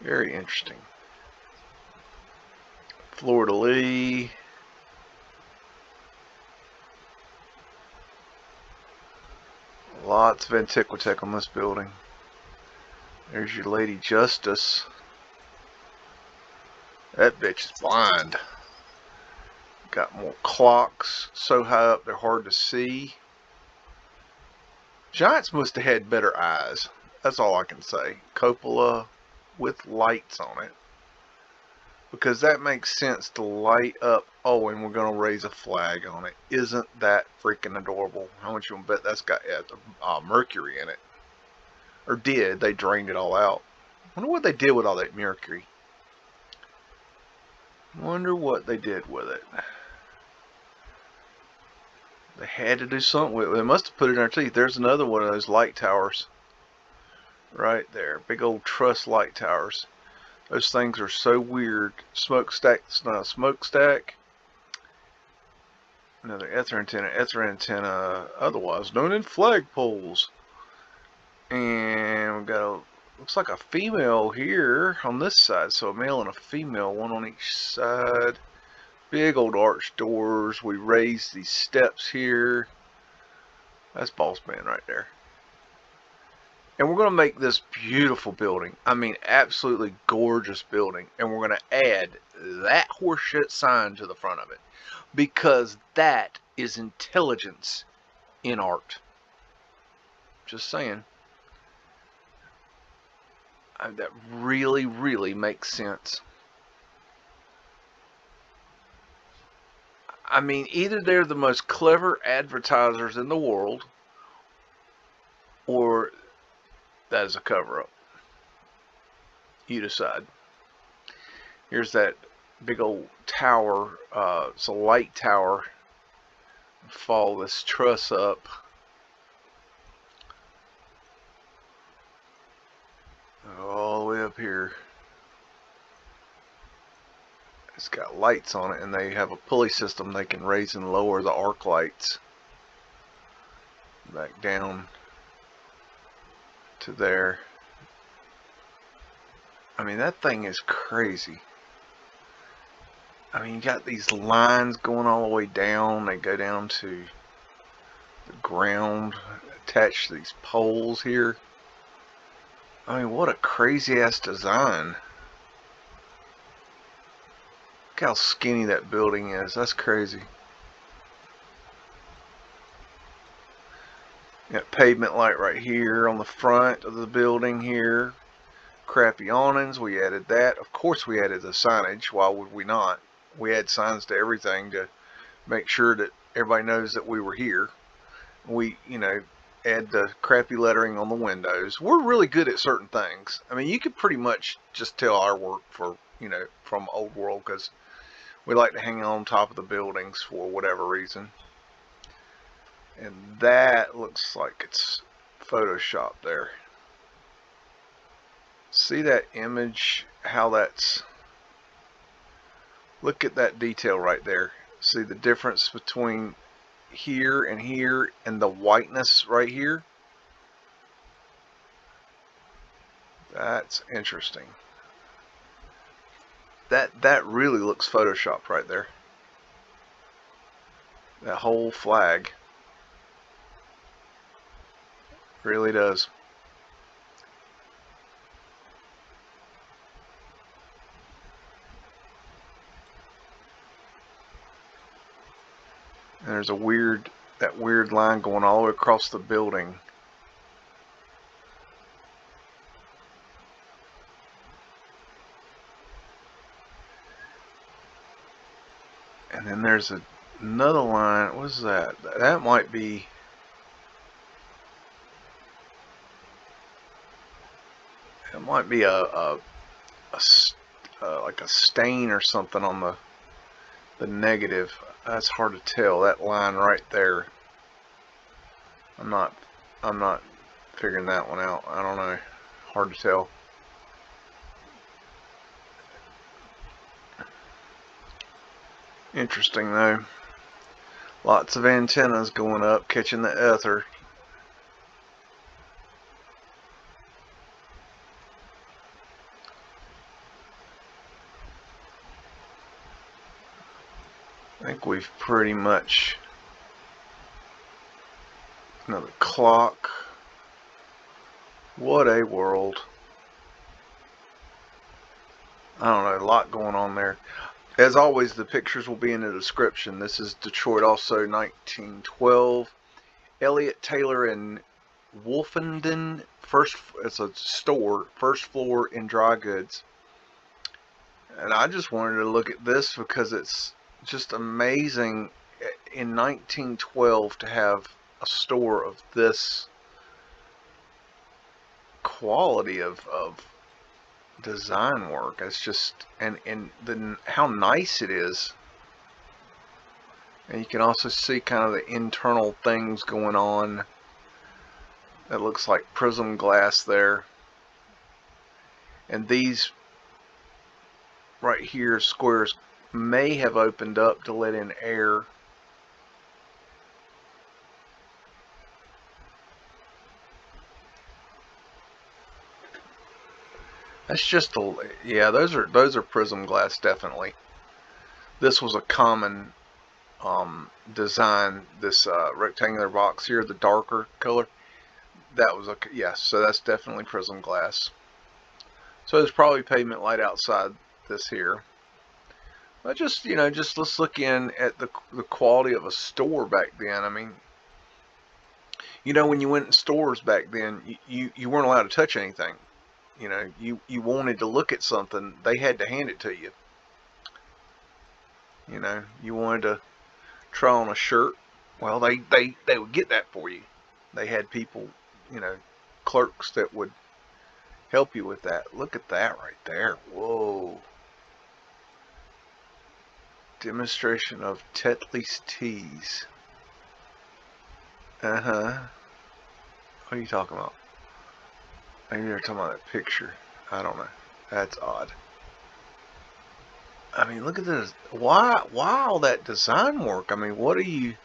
S1: Very interesting. Fleur-de-lis. Lots of Antiquitech on this building. There's your Lady Justice. That bitch is blind. Got more clocks. So high up they're hard to see. Giants must have had better eyes. That's all I can say. Cupola with lights on it. Because that makes sense to light up. Oh, and we're going to raise a flag on it. Isn't that freaking adorable? How much you want to bet that's got mercury in it? Or did. They drained it all out. Wonder what they did with all that mercury. Wonder what they did with it. They had to do something with it. They must have put it in our teeth. There's another one of those light towers. Right there. Big old truss light towers. Those things are so weird. Smokestack's not a smokestack. Another ether antenna, otherwise known in flagpoles. And we've got looks like a female here on this side. So a male and a female, one on each side. Big old arched doors. We raised these steps here. That's Boss Man right there. And we're going to make this beautiful building. I mean, absolutely gorgeous building. And we're going to add that horseshit sign to the front of it. Because that is intelligence in art. Just saying. That really, really makes sense. I mean, either they're the most clever advertisers in the world, or that is a cover-up. You decide. Here's that big old tower. It's a light tower Follow this truss up. All the way up here. It's got lights on it, and they have a pulley system. They can raise and lower the arc lights back down to there. I mean, that thing is crazy. I mean, you got these lines going all the way down. They go down to the ground, attached to these poles here. I mean, what a crazy ass design. Look how skinny that building is. That's crazy. Got pavement light right here on the front of the building here. Crappy awnings, we added that. Of course we added the signage. Why would we not? We add signs to everything to make sure that everybody knows that we were here. We, you know, add the crappy lettering on the windows. We're really good at certain things. I mean, you could pretty much just tell our work for, you know, from Old World, because we like to hang on top of the buildings for whatever reason. And that looks like it's photoshopped there. See that image, how that's, look at that detail right there. See the difference between here and the whiteness right here? That's interesting. That really looks photoshopped right there. That whole flag really does. And there's a that weird line going all the way across the building. And then there's another line. What is that? That might be, it might be like a stain or something on the negative. That's hard to tell. That line right there. I'm not figuring that one out. I don't know. Hard to tell. Interesting though. Lots of antennas going up, catching the ether. I think we've pretty much, another clock. What a world. I don't know, a lot going on there. As always, the pictures will be in the description. This is Detroit also 1912. Elliott Taylor in Wolfenden. It's a store, first floor in dry goods. And I just wanted to look at this because it's just amazing in 1912 to have a store of this quality of design work. It's just, and then how nice it is. And you can also see kind of the internal things going on. That looks like prism glass there. And these right here squares may have opened up to let in air. That's just a, yeah, those are prism glass, definitely. This was a common design, this rectangular box here, the darker color. That was a, yes, so that's definitely prism glass. So there's probably pavement light outside this here. But just, you know, just let's look in at the quality of a store back then. I mean, you know, when you went in stores back then, you weren't allowed to touch anything. You know, you wanted to look at something, they had to hand it to you. You know, you wanted to try on a shirt, well, they would get that for you. They had people, you know, clerks that would help you with that. Look at that right there. Whoa. Demonstration of Tetley's teas. Uh-huh. What are you talking about? Maybe you're talking about that picture. I don't know. That's odd. I mean, look at this. Why all that design work? I mean, what are you...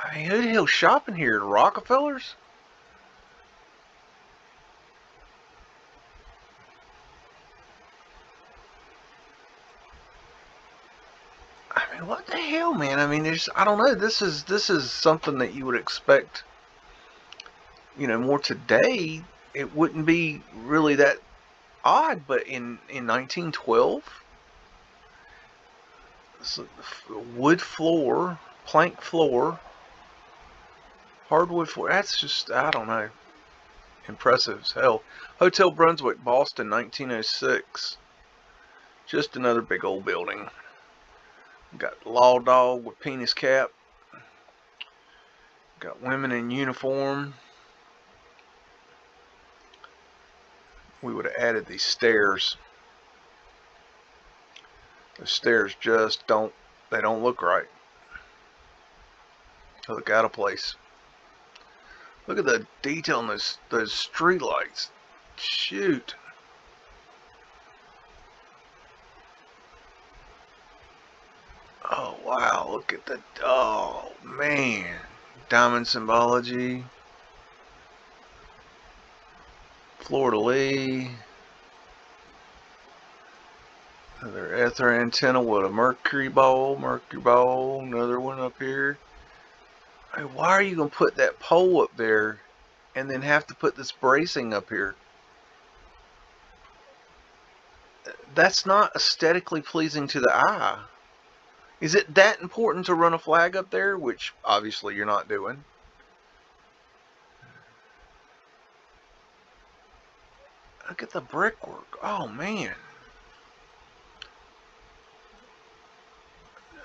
S1: I mean, who the hell's shopping here? The Rockefellers? I mean, what the hell, man? I mean, I don't know. This is something that you would expect, you know, more today. It wouldn't be really that odd, but in 1912, wood floor, plank floor, hardwood floor. That's just, I don't know, impressive as hell. Hotel Brunswick, Boston, 1906. Just another big old building. Got Law Dog with penis cap. Got women in uniform. We would have added these stairs. The stairs just don't look right. They look out of place. Look at the detail on those street lights. Shoot. Oh wow, look at the, oh man. Diamond symbology. Fleur-de-lis. Another ether antenna with a mercury ball, another one up here. Hey, why are you going to put that pole up there and then have to put this bracing up here? That's not aesthetically pleasing to the eye. Is it that important to run a flag up there? Which obviously you're not doing. Look at the brickwork. Oh man.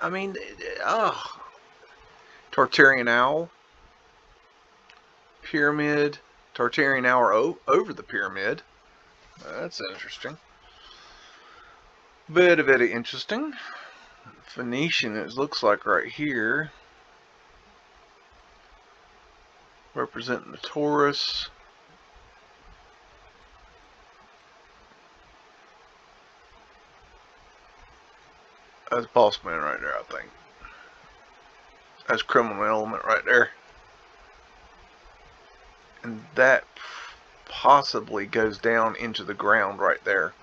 S1: I mean, oh. Tartarian owl. Pyramid. Tartarian owl over the pyramid. That's interesting. Very interesting. Phoenician, it looks like right here. Representing the Taurus. That's boss man right there, I think. That's criminal element right there. And that possibly goes down into the ground right there.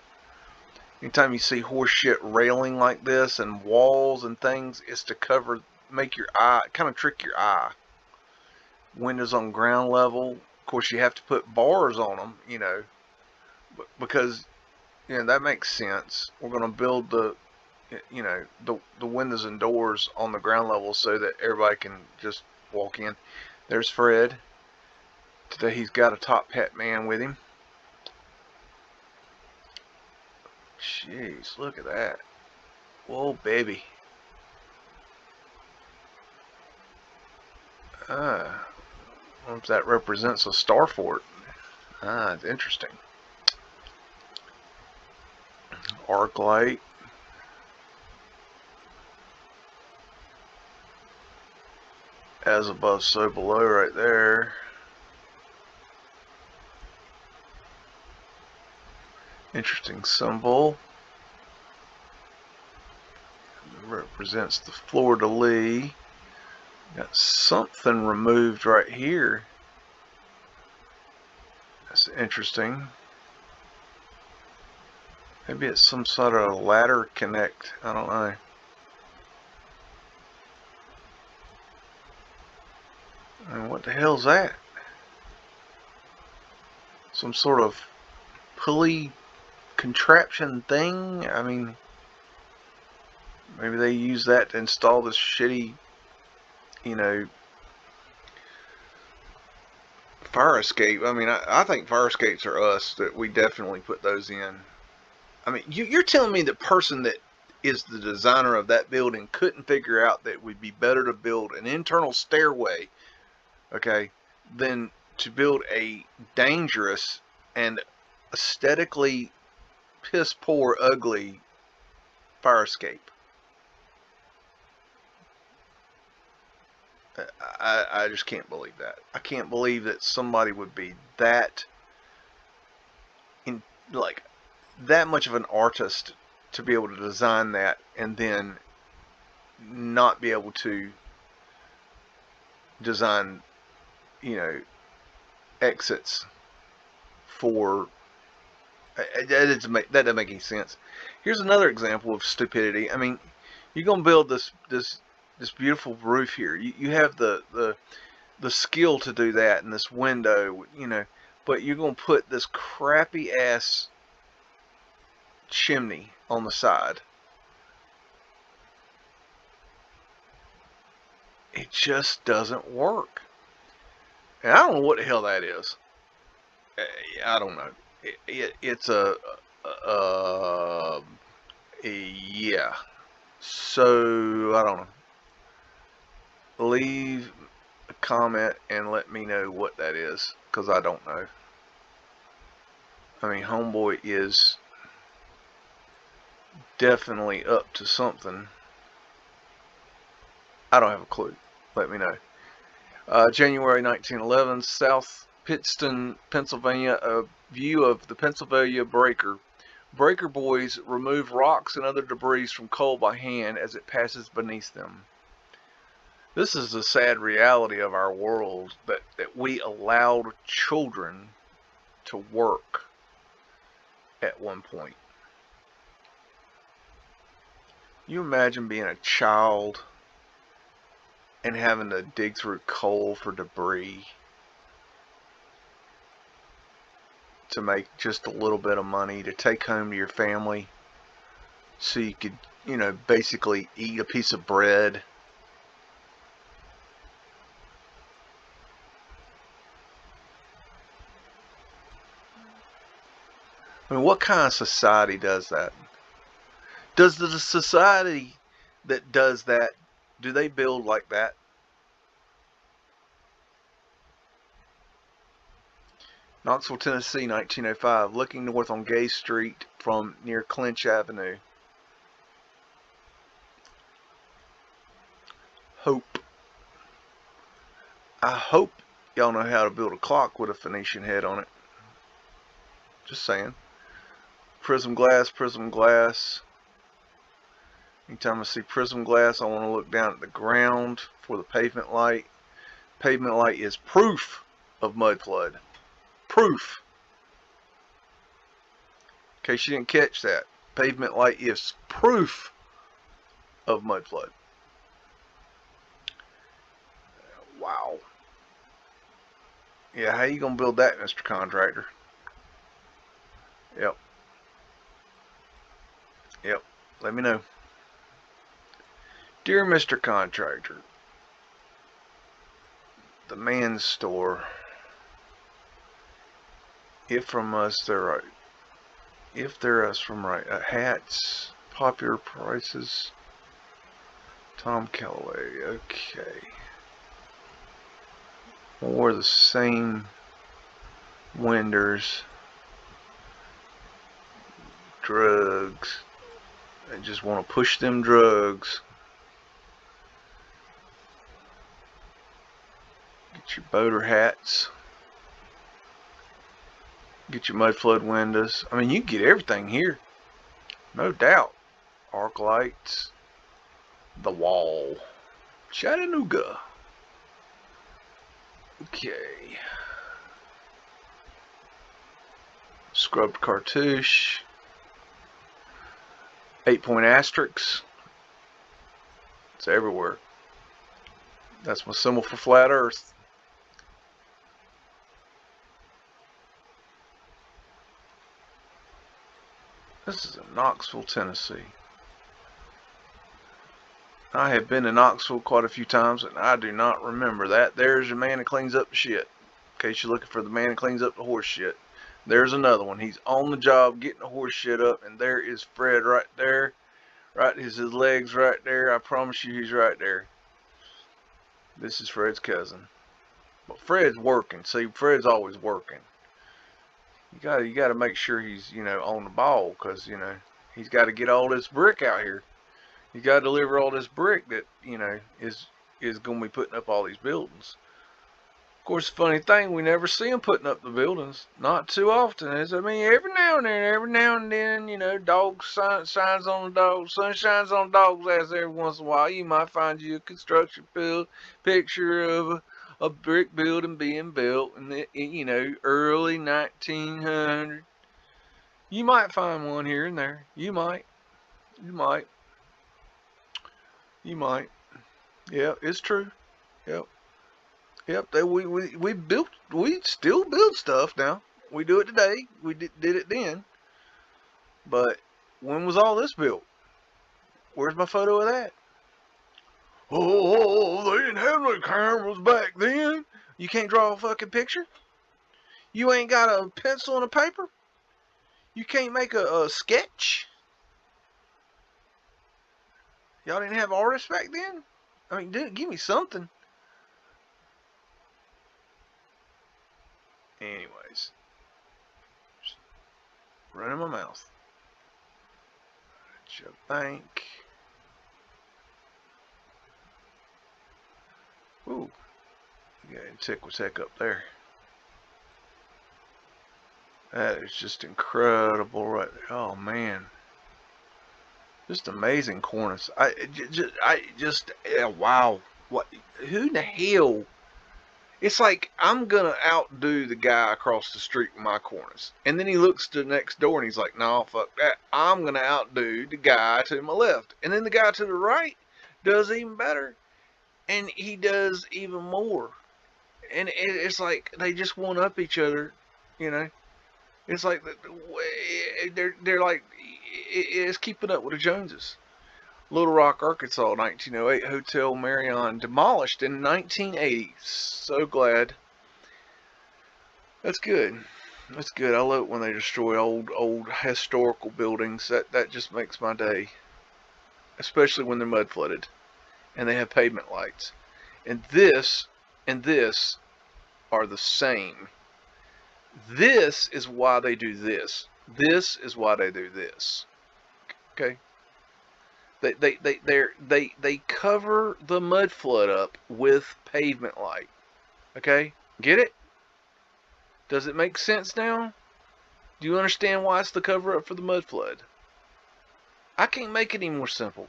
S1: Anytime you see horse shit railing like this and walls and things, it's to cover, make your eye, kind of trick your eye. Windows on ground level. Of course, you have to put bars on them, you know, because, you know, that makes sense. We're going to build the, you know, the windows and doors on the ground level so that everybody can just walk in. There's Fred. Today he's got a top hat man with him. Jeez, look at that. Whoa, baby. I wonder if that represents a star fort. It's interesting. Arc light. As above, so below right there. Interesting symbol. It represents the fleur-de-lis. Got something removed right here. That's interesting. Maybe it's some sort of ladder connect. I don't know. And what the hell's that? Some sort of pulley contraption thing? I mean, maybe they use that to install this shitty, you know, fire escape. I mean, I think fire escapes are us, that we definitely put those in. I mean, you're telling me the person that is the designer of that building couldn't figure out that it would be better to build an internal stairway, okay, than to build a dangerous and aesthetically piss poor, ugly fire escape. I just can't believe that. I can't believe that somebody would be that in like that much of an artist to be able to design that and then not be able to design, you know, exits for that doesn't make any sense. Here's another example of stupidity. I mean, you're gonna build this beautiful roof here. You have the skill to do that in this window, you know, but you're gonna put this crappy ass chimney on the side. It just doesn't work. And I don't know what the hell that is. I don't know. It's yeah. So I don't know. Leave a comment and let me know what that is, because I don't know. I mean, homeboy is definitely up to something. I don't have a clue. Let me know. January 1911, South Pittston, Pennsylvania. A view of the Pennsylvania breaker. Breaker boys remove rocks and other debris from coal by hand as it passes beneath them. This is the sad reality of our world, that we allowed children to work at one point. You imagine being a child and having to dig through coal for debris to make just a little bit of money to take home to your family so you could, you know, basically eat a piece of bread. I mean, what kind of society does that? Does the society that does that, do they build like that? Knoxville, Tennessee, 1905. Looking north on Gay Street from near Clinch Avenue. Hope. I hope y'all know how to build a clock with a Phoenician head on it. Just saying. Prism glass, prism glass. Anytime I see prism glass, I want to look down at the ground for the pavement light. Pavement light is proof of mud flood. Proof. In case you didn't catch that, pavement light is proof of mud flood. Wow. Yeah, how you gonna build that, Mr. Contractor? Yep. Yep. Let me know. Dear Mr. Contractor, the man's store. If from us, they're right. If they're us from right. Hats, popular prices. Tom Calloway. Okay. More the same vendors. Drugs. I just want to push them drugs. Get your boater hats. Get your mud flood windows. I mean, you can get everything here. No doubt. Arc lights. The wall. Chattanooga. Okay. Scrubbed cartouche. 8-point asterisks. It's everywhere. That's my symbol for flat earth. This is in Knoxville, Tennessee. I have been to Knoxville quite a few times, and I do not remember that. There's your man that cleans up the shit. In case you're looking for the man that cleans up the horse shit. There's another one. He's on the job getting the horse shit up, and there is Fred right there. Right, his legs right there. I promise you he's right there. This is Fred's cousin. But Fred's working. See, Fred's always working. You gotta make sure he's, you know, on the ball, because, you know, he's got to get all this brick out here. You got to deliver all this brick that, you know, is is going to be putting up all these buildings. Of course, the funny thing, we never see them putting up the buildings. Not too often. I mean, every now and then, you know, sun shines on the dog, sun shines on the dog's ass every once in a while. You might find you a construction picture of a brick building being built in the, you know, early 1900. You might find one here and there. You might. Yeah, it's true. Yep. Yep, we still build stuff now. We do it today. We did it then. But when was all this built? Where's my photo of that? Oh, they didn't have no cameras back then. You can't draw a fucking picture? You ain't got a pencil and a paper? You can't make a sketch? Y'all didn't have artists back then? I mean, dude, give me something. Anyways. Just running my mouth. Bank. Ooh. You got Antiquitech up there. That is just incredible right there. Oh man. Just amazing cornice. Wow. What? Who in the hell? It's like I'm gonna outdo the guy across the street with my cornice, and then he looks to the next door and he's like, "No, fuck that. I'm gonna outdo the guy to my left," and then the guy to the right does even better, and he does even more, and it's like they just one up each other, you know. It's like they're like it's keeping up with the Joneses. Little Rock, Arkansas, 1908 Hotel Marion, demolished in 1980. So glad. That's good. That's good. I love it when they destroy old historical buildings. That just makes my day. Especially when they're mud flooded and they have pavement lights. And this are the same. This is why they do this. This is why they do this. Okay? They cover the mud flood up with pavement light. Okay? Get it? Does it make sense now? Do you understand why it's the cover up for the mud flood? I can't make it any more simple.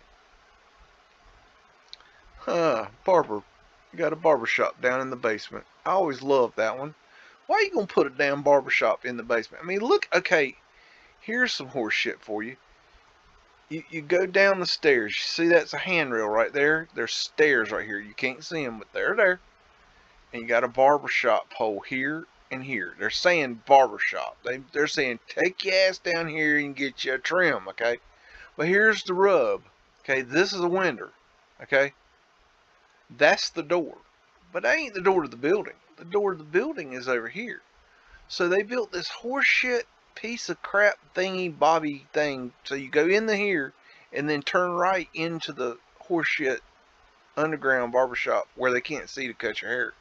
S1: Barber. You got a barber shop down in the basement. I always loved that one. Why are you going to put a damn barber shop in the basement? I mean, look, okay, here's some horse shit for you. You go down the stairs. You see that's a handrail right there? There's stairs right here. You can't see them, but they're there. And you got a barber shop pole here and here. They're saying barber shop. They're saying take your ass down here and get you a trim, okay? But here's the rub. Okay, this is a window. Okay? That's the door. But that ain't the door to the building. The door to the building is over here. So they built this horseshit piece of crap thingy bobby thing. So you go in here and then turn right into the horseshit underground barbershop where they can't see to cut your hair.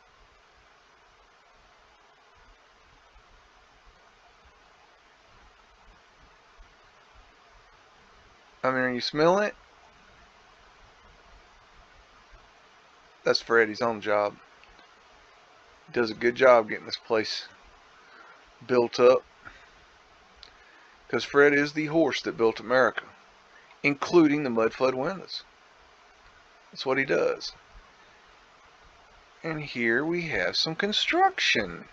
S1: I mean, are you smelling it? That's Freddie's own job. He does a good job getting this place built up. Because Fred is the horse that built America, including the Mudflood windows. That's what he does. And here we have some construction.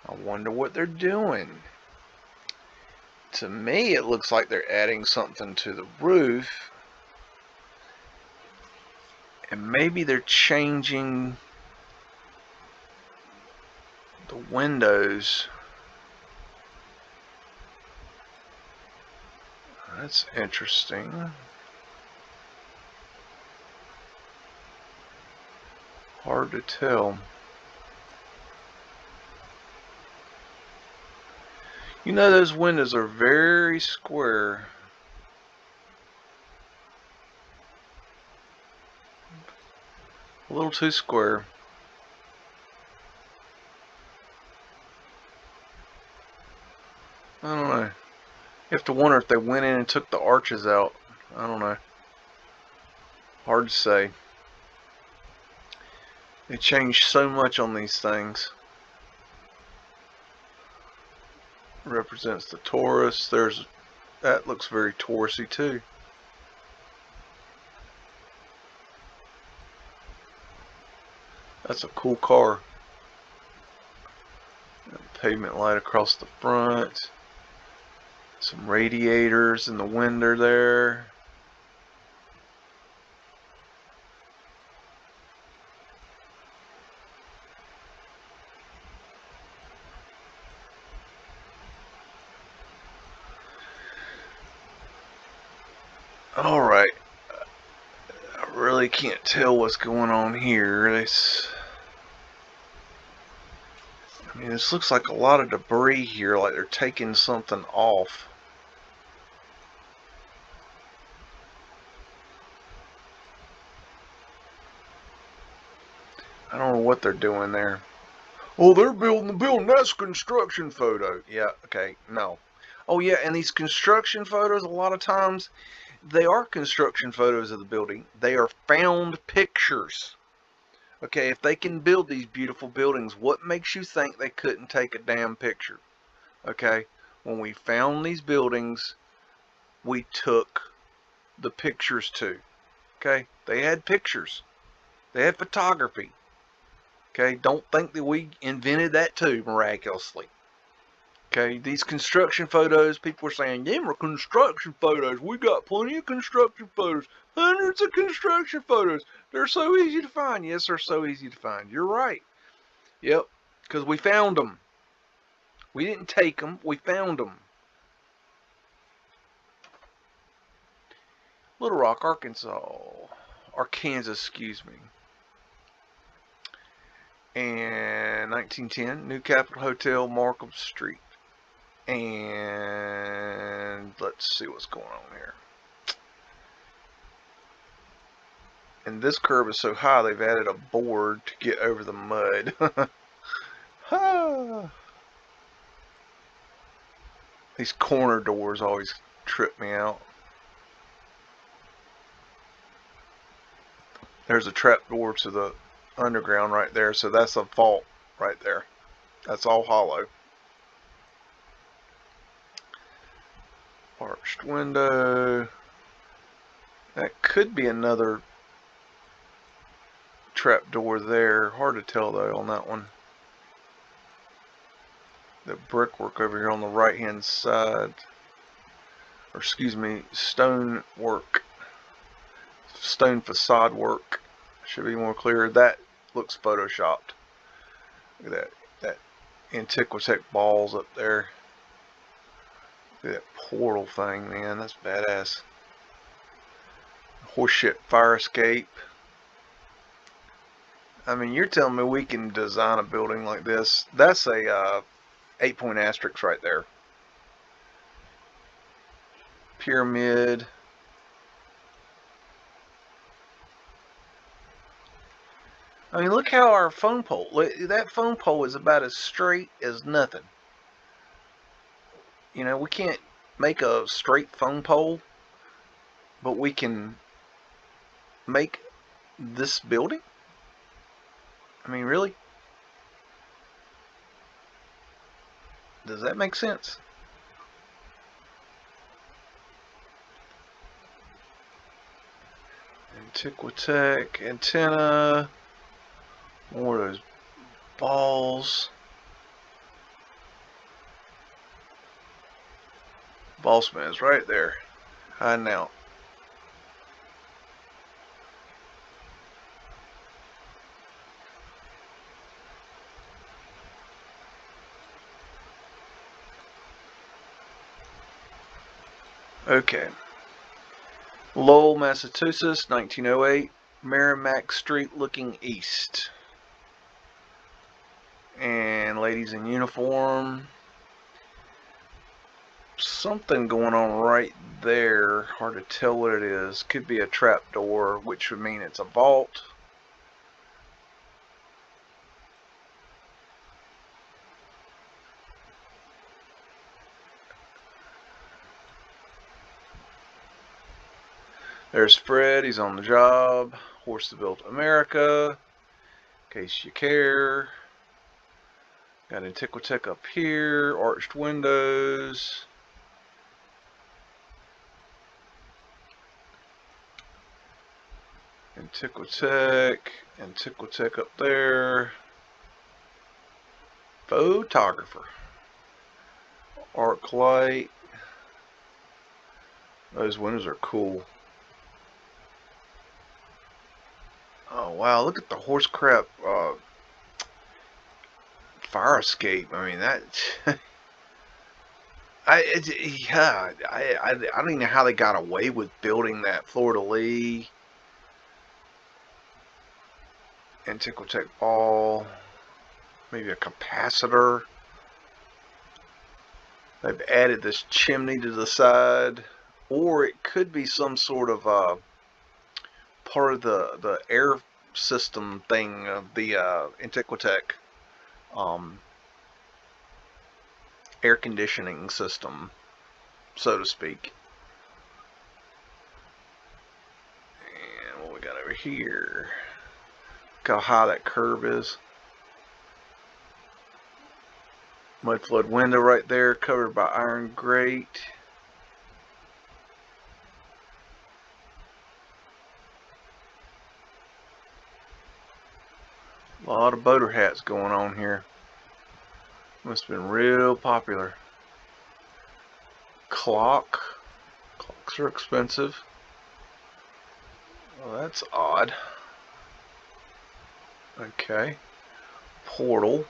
S1: I wonder what they're doing. To me, it looks like they're adding something to the roof. And maybe they're changing the windows. That's interesting. Hard to tell. You know, those windows are very square. A little too square. I don't know. You have to wonder if they went in and took the arches out. I don't know. Hard to say. They changed so much on these things. Represents the Taurus. That looks very Taurusy too. That's a cool car. Pavement light across the front. Some radiators in the window there. Alright. I really can't tell what's going on here. This looks like a lot of debris here, like they're taking something off. I don't know what they're doing there. Oh, they're building the building. That's a construction photo. Yeah, okay, no. Oh, yeah, and these construction photos, a lot of times, they are construction photos of the building. They are found pictures. Okay, if they can build these beautiful buildings, what makes you think they couldn't take a damn picture? Okay, when we found these buildings, we took the pictures too. Okay, they had pictures. They had photography. Okay, don't think that we invented that too miraculously. Okay, these construction photos, people are saying, them are construction photos. We got plenty of construction photos. Hundreds of construction photos. They're so easy to find. Yes, they're so easy to find. You're right. Yep, because we found them. We didn't take them. We found them. Little Rock, Arkansas, excuse me. And 1910, New Capitol Hotel, Markham Street. And let's see what's going on here. And this curb is so high, they've added a board to get over the mud. These corner doors always trip me out. There's a trap door to the underground right there, so that's a vault right there. That's all hollow. Arched window. That could be another trap door there. Hard to tell though on that one. The brickwork over here on the right hand side, or excuse me, stone work, stone facade work, should be more clear. That looks photoshopped. Look at that Antiquitech balls up there. Look at that portal thing, man, that's badass. Horseshit fire escape. I mean, you're telling me we can design a building like this? That's a 8-point asterisk right there. Pyramid. I mean, look how our phone pole, that phone pole is about as straight as nothing. You know, we can't make a straight phone pole, but we can make this building? I mean, really? Does that make sense? Antiquitech antenna. More of those balls. Bossman's right there, hiding out. Okay. Lowell, Massachusetts, 1908. Merrimack Street looking east. And ladies in uniform. Something going on right there. Hard to tell what it is. Could be a trap door, which would mean it's a vault. There's Fred, he's on the job. Horse that Built America. in case you care. Got Antiquitech up here, arched windows. Antiquitech up there. Photographer. Arc light. Those windows are cool. Oh wow, look at the horse crap fire escape. I mean that I don't even know how they got away with building that fleur-de-lis. Antiquitech ball. Maybe a capacitor. They've added this chimney to the side. Or it could be some sort of part of the air system thing of the Antiquitech air conditioning system, so to speak. And what we got over here? Look how high that curb is. Mudflood window right there, covered by iron grate. A lot of boater hats going on here. Must have been real popular. Clock. Clocks are expensive. Well, that's odd. Okay. Portal.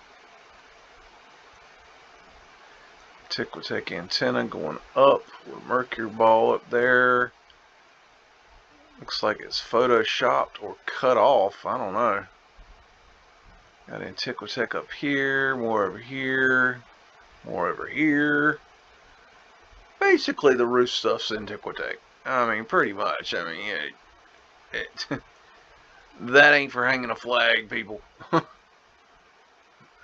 S1: Antiquitech antenna going up with mercury ball up there. Looks like it's photoshopped or cut off. I don't know. Got Antiquitech up here, more over here, more over here. Basically, the roof stuff's Antiquitech. I mean, pretty much. I mean, that ain't for hanging a flag, people.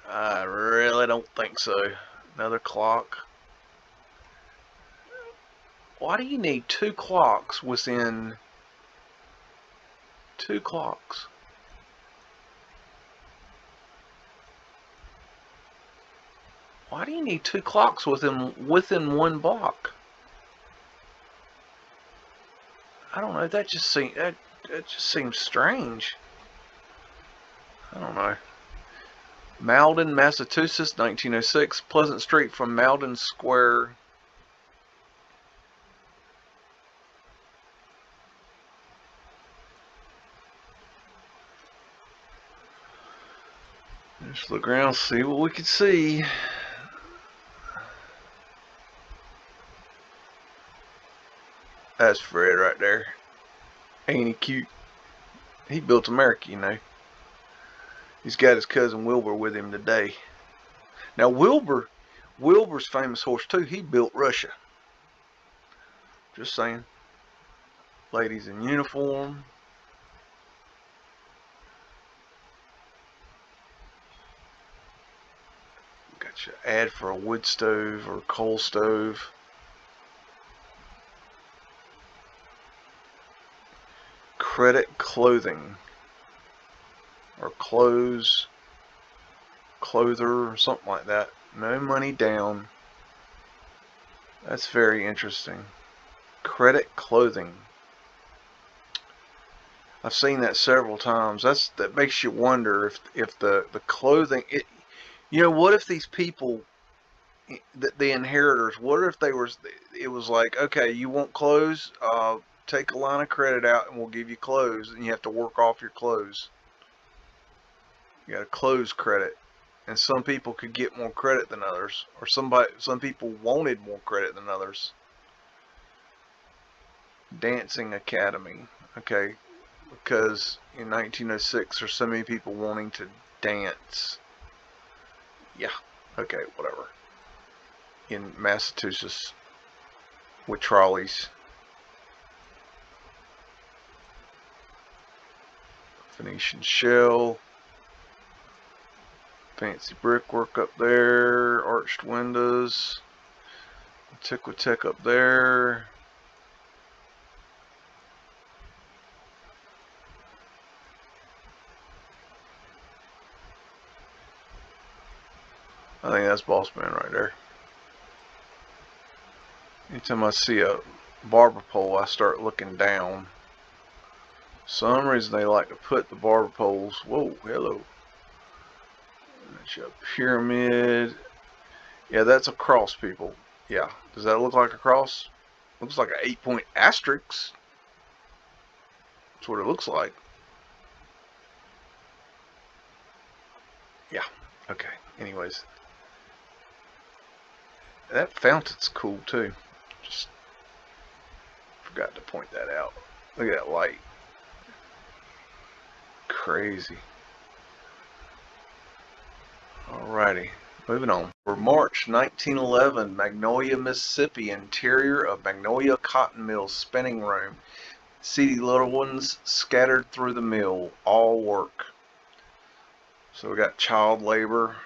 S1: I really don't think so. Another clock. Why do you need two clocks within two clocks? Why do you need two clocks within one block? I don't know. That just seems strange. I don't know. Malden, Massachusetts, 1906. Pleasant Street from Malden Square. Just look around, see what we can see. That's Fred right there. Ain't he cute? He built America, you know. He's got his cousin Wilbur with him today. Now Wilbur's famous horse too. He built Russia. Just saying. Ladies in uniform. Got your ad for a wood stove or coal stove. Credit clothing. Or clothes. Clother or something like that. No money down. That's very interesting. Credit clothing. I've seen that several times. That makes you wonder if the clothing, you know, what if these people, the inheritors, what if it was like, okay, you want clothes, take a line of credit out and we'll give you clothes, and you have to work off your clothes. You got a clothes credit, and some people could get more credit than others, or some people wanted more credit than others. Dancing Academy, okay, because in 1906 there's so many people wanting to dance. Yeah, okay, whatever. In Massachusetts with trolleys. Venetian shell. Fancy brickwork up there. Arched windows. Antiquitech up there. I think that's Boss Man right there. Anytime I see a barber pole, I start looking down. Some reason they like to put the barber poles. Whoa, hello. That's a pyramid. Yeah, that's a cross, people. Yeah. Does that look like a cross? Looks like an 8-point asterisk. That's what it looks like. Yeah. Okay. Anyways. That fountain's cool too. Just forgot to point that out. Look at that light. Crazy. Alrighty. Moving on. For March 1911, Magnolia, Mississippi, interior of Magnolia Cotton Mill spinning room. See little ones scattered through the mill, all work. So we got child labor.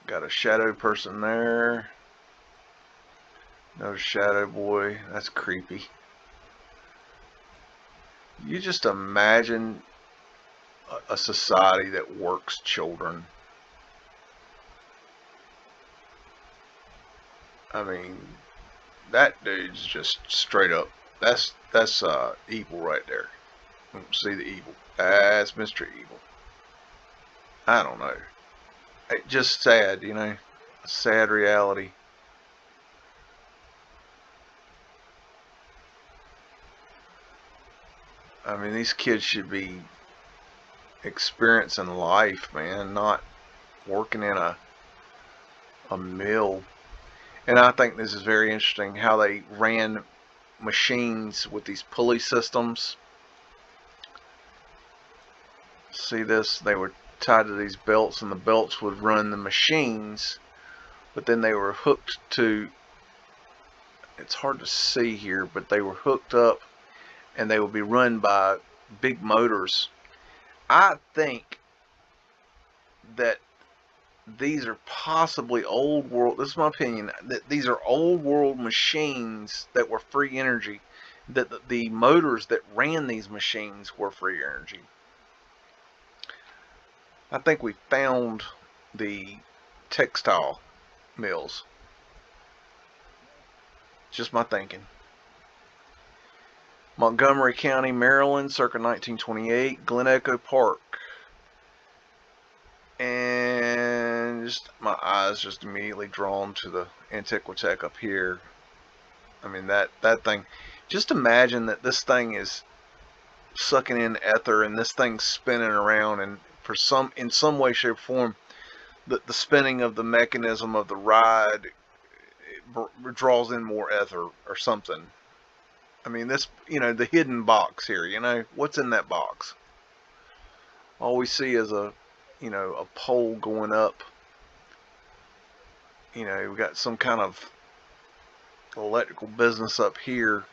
S1: Got a shadow person there. No shadow boy. That's creepy. You just imagine a society that works children. I mean, that dude's just straight up. That's evil right there. See the evil. That's Mr. Evil. I don't know. It's just sad, you know. Sad reality. I mean, these kids should be experiencing life, man, not working in a mill. And I think this is very interesting how they ran machines with these pulley systems. See this? They were tied to these belts, and the belts would run the machines, but then they were hooked to, it's hard to see here, but they were hooked up and they would be run by big motors. I think that these are possibly old world, this is my opinion, that these are old world machines that were free energy, that the motors that ran these machines were free energy. I think we found the textile mills. Just my thinking. Montgomery County, Maryland, circa 1928, Glen Echo Park. And just my eyes just immediately drawn to the Antiquitech up here. I mean, that thing, just imagine that this thing is sucking in ether and this thing's spinning around, and in some way, shape, or form, the spinning of the mechanism of the ride draws in more ether or something. I mean, this, you know, the hidden box here, you know, what's in that box? All we see is a pole going up. You know, we got some kind of electrical business up here.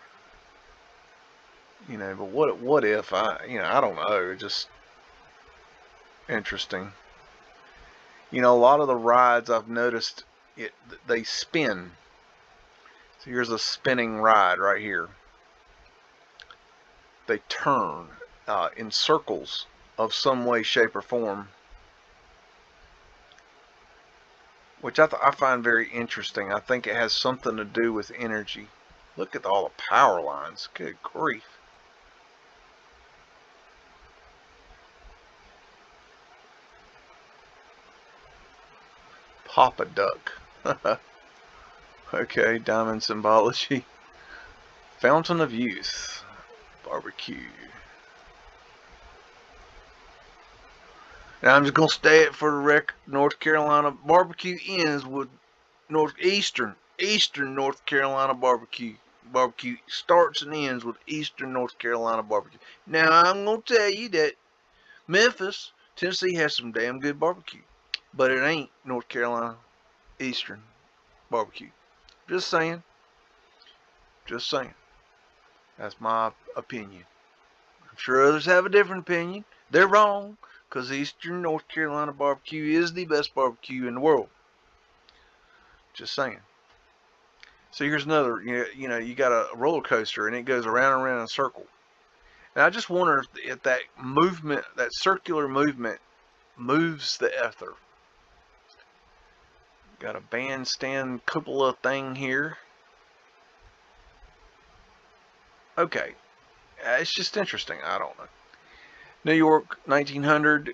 S1: You know, but what if I don't know, just interesting. You know, a lot of the rides I've noticed they spin. So here's a spinning ride right here. They turn in circles of some way, shape, or form, which I find very interesting. I think it has something to do with energy. Look at all the power lines. Good grief. Papa Duck. Okay, diamond symbology. Fountain of Youth. Barbecue. Now I'm just gonna stay it for the record. North Carolina barbecue ends with Eastern North Carolina barbecue. Barbecue starts and ends with Eastern North Carolina barbecue. Now I'm gonna tell you that Memphis, Tennessee has some damn good barbecue, but it ain't North Carolina Eastern barbecue. Just saying. Just saying. That's my opinion. I'm sure others have a different opinion. They're wrong, because Eastern North Carolina barbecue is the best barbecue in the world. Just saying. So here's another, you got a roller coaster and it goes around and around in a circle. And I just wonder if that movement, that circular movement, moves the ether. Got a bandstand cupola thing here. Okay, it's just interesting. I don't know. New York, 1900,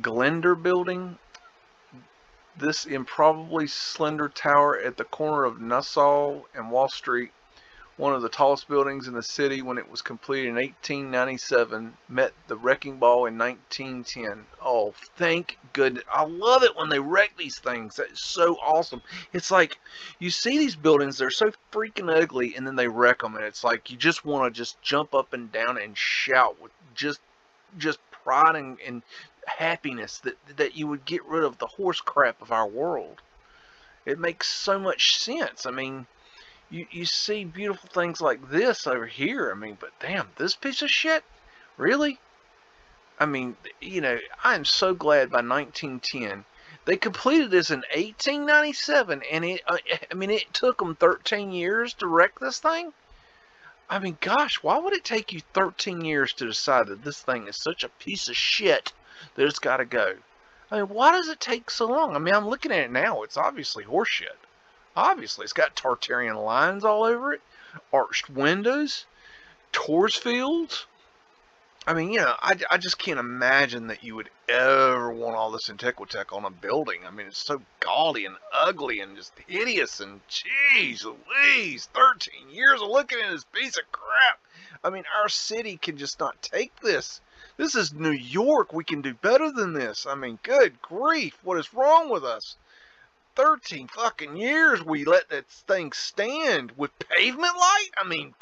S1: Glender Building. This improbably slender tower at the corner of Nassau and Wall Street, one of the tallest buildings in the city when it was completed in 1897, met the wrecking ball in 1910. Oh, thank goodness. I love it when they wreck these things. That's so awesome. It's like you see these buildings, they're so freaking ugly, and then they wreck them, and it's like you just want to just jump up and down and shout with just pride and happiness that you would get rid of the horse crap of our world. It makes so much sense. I mean, you see beautiful things like this over here. I mean, but damn, this piece of shit? Really? I mean, you know, I'm so glad by 1910. They completed this in 1897, and it took them 13 years to wreck this thing? I mean, gosh, why would it take you 13 years to decide that this thing is such a piece of shit that it's got to go? I mean, why does it take so long? I mean, I'm looking at it now. It's obviously horseshit. Obviously, it's got Tartarian lines all over it, arched windows, Tours fields. I mean, you know, I just can't imagine that you would ever want all this Antiquitech on a building. I mean, it's so gaudy and ugly and just hideous, and jeez Louise, 13 years of looking at this piece of crap. I mean, our city can just not take this. This is New York. We can do better than this. I mean, good grief, what is wrong with us? 13 fucking years we let that thing stand with pavement light? I mean,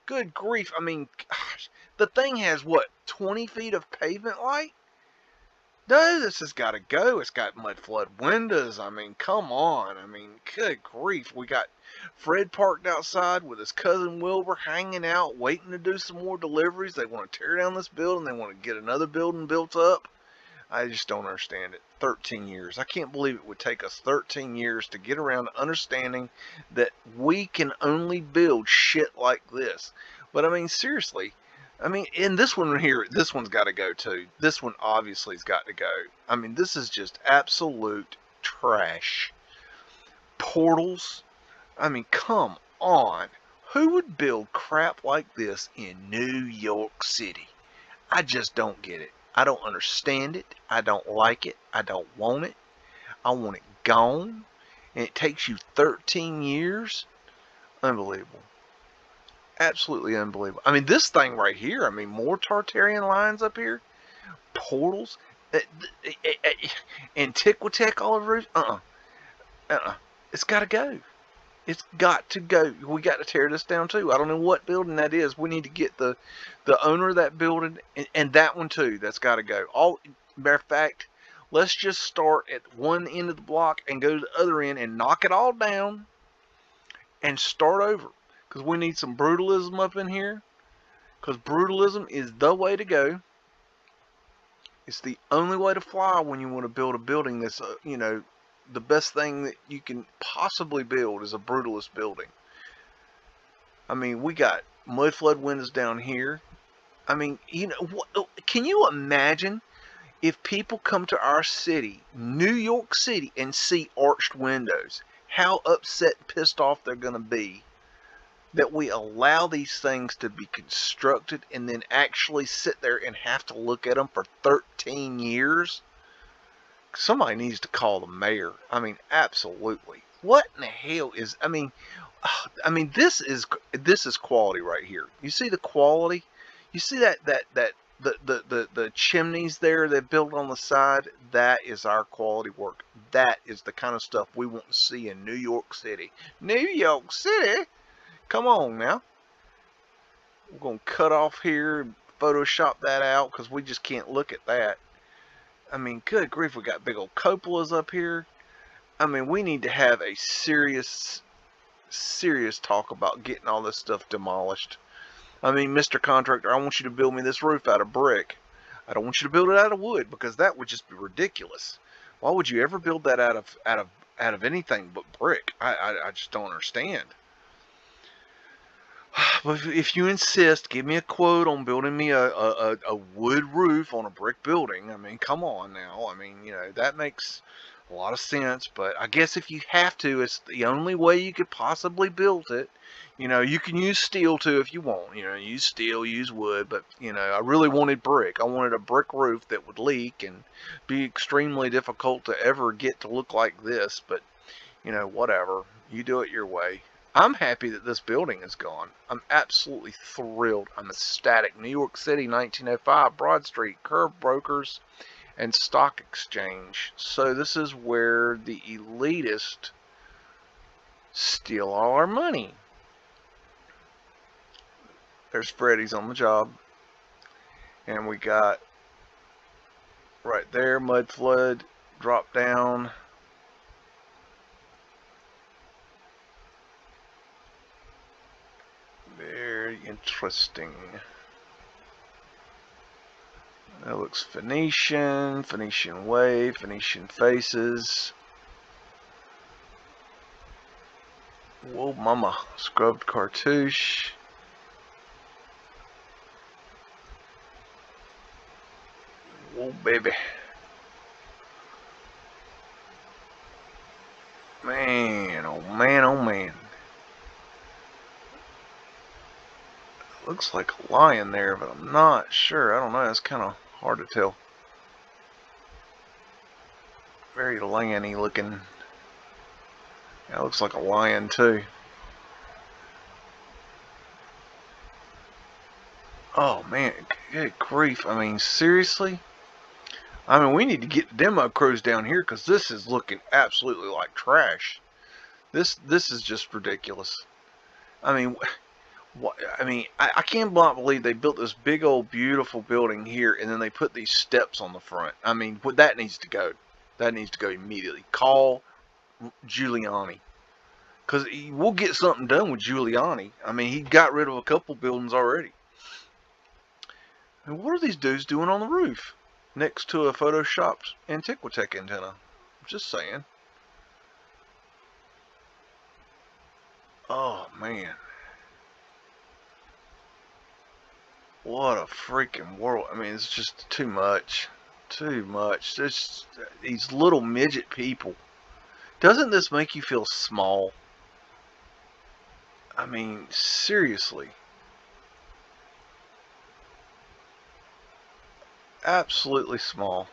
S1: good grief. I mean, gosh, the thing has, what, 20 feet of pavement light? No, this has got to go. It's got Mudflood windows. I mean, come on. I mean, good grief. We got Fred parked outside with his cousin Wilbur hanging out, waiting to do some more deliveries. They want to tear down this building. They want to get another building built up. I just don't understand it. 13 years. I can't believe it would take us 13 years to get around to understanding that we can only build shit like this. But I mean, seriously, I mean, in this one here, this one's got to go too. This one obviously has got to go. I mean, this is just absolute trash. Portals. I mean, come on. Who would build crap like this in New York City? I just don't get it. I don't understand it. I don't like it. I don't want it. I want it gone. And it takes you 13 years. Unbelievable. Absolutely unbelievable. I mean, this thing right here. I mean, more Tartarian lines up here. Portals. Antiquitech all over it. It's got to go. It's got to go. We got to tear this down too. I don't know what building that is. We need to get the owner of that building and that one too. That's got to go. All matter of fact, let's just start at one end of the block and go to the other end and knock it all down and start over. Because we need some brutalism up in here. Because brutalism is the way to go. It's the only way to fly when you want to build a building that's you know, the best thing that you can possibly build is a brutalist building. I mean, we got Mudflood windows down here. I mean, you know, can you imagine if people come to our city, New York City, and see arched windows? How upset and pissed off they're going to be that we allow these things to be constructed and then actually sit there and have to look at them for 13 years? Somebody needs to call the mayor. I mean, absolutely. What in the hell is? I mean, this is quality right here. You see the quality. You see the chimneys there that built on the side. That is our quality work. That is the kind of stuff we want to see in New York City. New York City. Come on now. We're gonna cut off here and Photoshop that out because we just can't look at that. I mean, good grief, we got big old cupolas up here. I mean, we need to have a serious talk about getting all this stuff demolished. I mean, Mr. Contractor, I want you to build me this roof out of brick. I don't want you to build it out of wood because that would just be ridiculous. Why would you ever build that out of anything but brick? I just don't understand. But if you insist, give me a quote on building me a wood roof on a brick building. I mean, come on now. I mean, you know, that makes a lot of sense. But I guess if you have to, it's the only way you could possibly build it. You know, you can use steel too if you want. You know, use steel, use wood. But, you know, I really wanted brick. I wanted a brick roof that would leak and be extremely difficult to ever get to look like this. But, you know, whatever. You do it your way. I'm happy that this building is gone. I'm absolutely thrilled. I'm ecstatic. New York City, 1905, Broad Street, Curb Brokers, and Stock Exchange. So this is where the elitists steal all our money. There's Freddy's on the job. And we got right there, Mudflood, drop down. Very interesting. That looks Phoenician, Phoenician Way, Phoenician Faces. Whoa, mama. Scrubbed cartouche. Whoa, baby. Man, oh man, oh man. Looks like a lion there, but I'm not sure. I don't know. It's kind of hard to tell. Very lion-y looking. That looks like a lion too. Oh man, good grief. I mean, seriously? I mean, we need to get the demo crews down here because this is looking absolutely like trash. This is just ridiculous. I mean, I can't believe they built this big old beautiful building here and then they put these steps on the front. I mean, that needs to go. That needs to go immediately. Call Giuliani. Because we'll get something done with Giuliani. I mean, he got rid of a couple buildings already. And what are these dudes doing on the roof? Next to a photoshopped Antiquitech antenna. Just saying. Oh, man. What a freaking world. I mean, it's just too much. Too much. Just these little midget people. Doesn't this make you feel small? I mean, seriously. Absolutely small.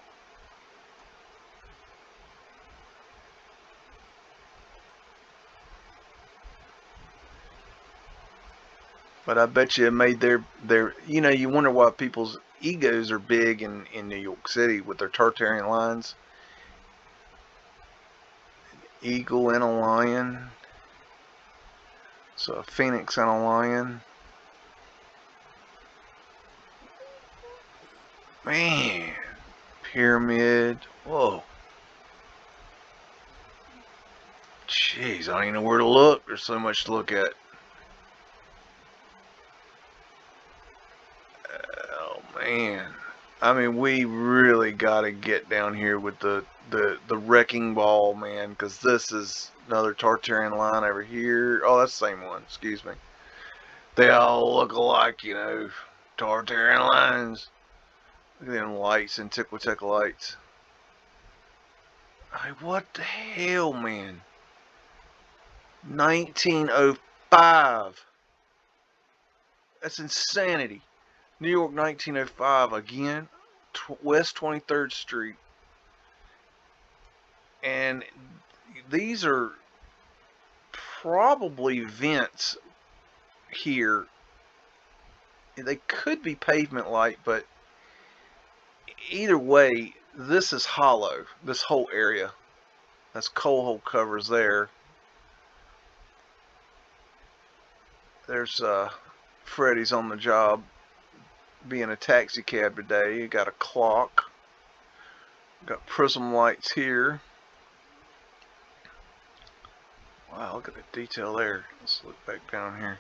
S1: But I bet you it made their, you know, you wonder why people's egos are big in New York City with their Tartarian lines. Eagle and a lion. So a phoenix and a lion. Man. Pyramid. Whoa. Jeez, I don't even know where to look. There's so much to look at. Oh, man. I mean, we really got to get down here with the wrecking ball, man, because this is another Tartarian line over here. Oh, that's the same one. Excuse me. They all look alike, you know. Tartarian lines. Look at them lights, Antiquitech lights. I mean, what the hell, man? 1905. That's insanity. New York, 1905 again. West 23rd Street. And these are probably vents here. They could be pavement light, but either way, this is hollow. This whole area. That's coal hole covers there. There's Freddy's on the job being a taxi cab today. You got a clock. Got prism lights here. Wow, look at the detail there. Let's look back down here.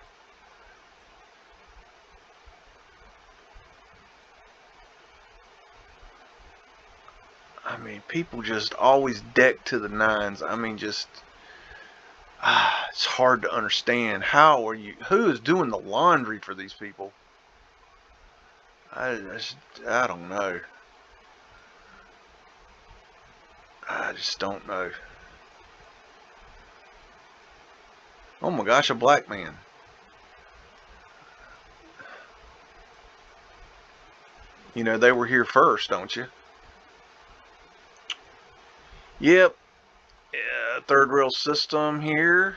S1: I mean, people just always deck to the nines. I mean, just it's hard to understand. How are you? Who is doing the laundry for these people? I don't know. I just don't know. Oh my gosh, a black man. You know, they were here first, don't you? Yep. Yeah, third rail system here.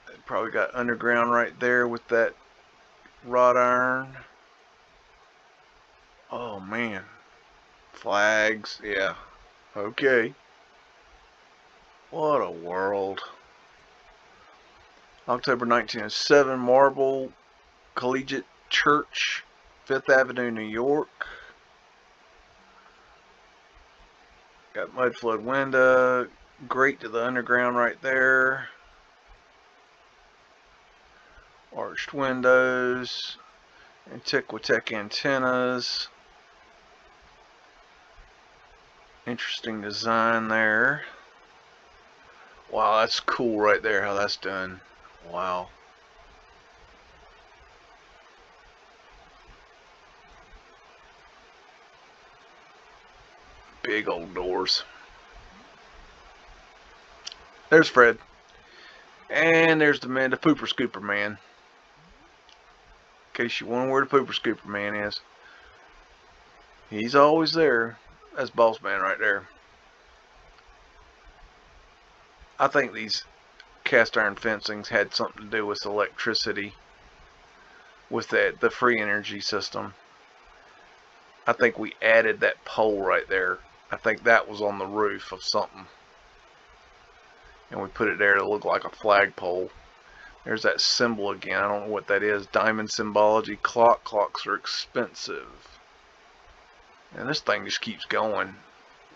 S1: They probably got underground right there with that wrought iron. Oh man. Flags, yeah. Okay. What a world. October 1907, Marble Collegiate Church, 5th Avenue, New York. Got Mudflood window, grate to the underground right there. Arched windows, Antiquitech antennas. Interesting design there. Wow, that's cool right there how that's done. Wow. Big old doors. There's Fred. And there's the man, the pooper scooper man. In case you wonder where the pooper scooper man is. He's always there. That's boss man right there. I think these cast iron fencings had something to do with electricity, with the free energy system. I think we added that pole right there. I think that was on the roof of something, and we put it there to look like a flagpole. There's that symbol again. I don't know what that is. Diamond symbology. Clocks are expensive, and this thing just keeps going.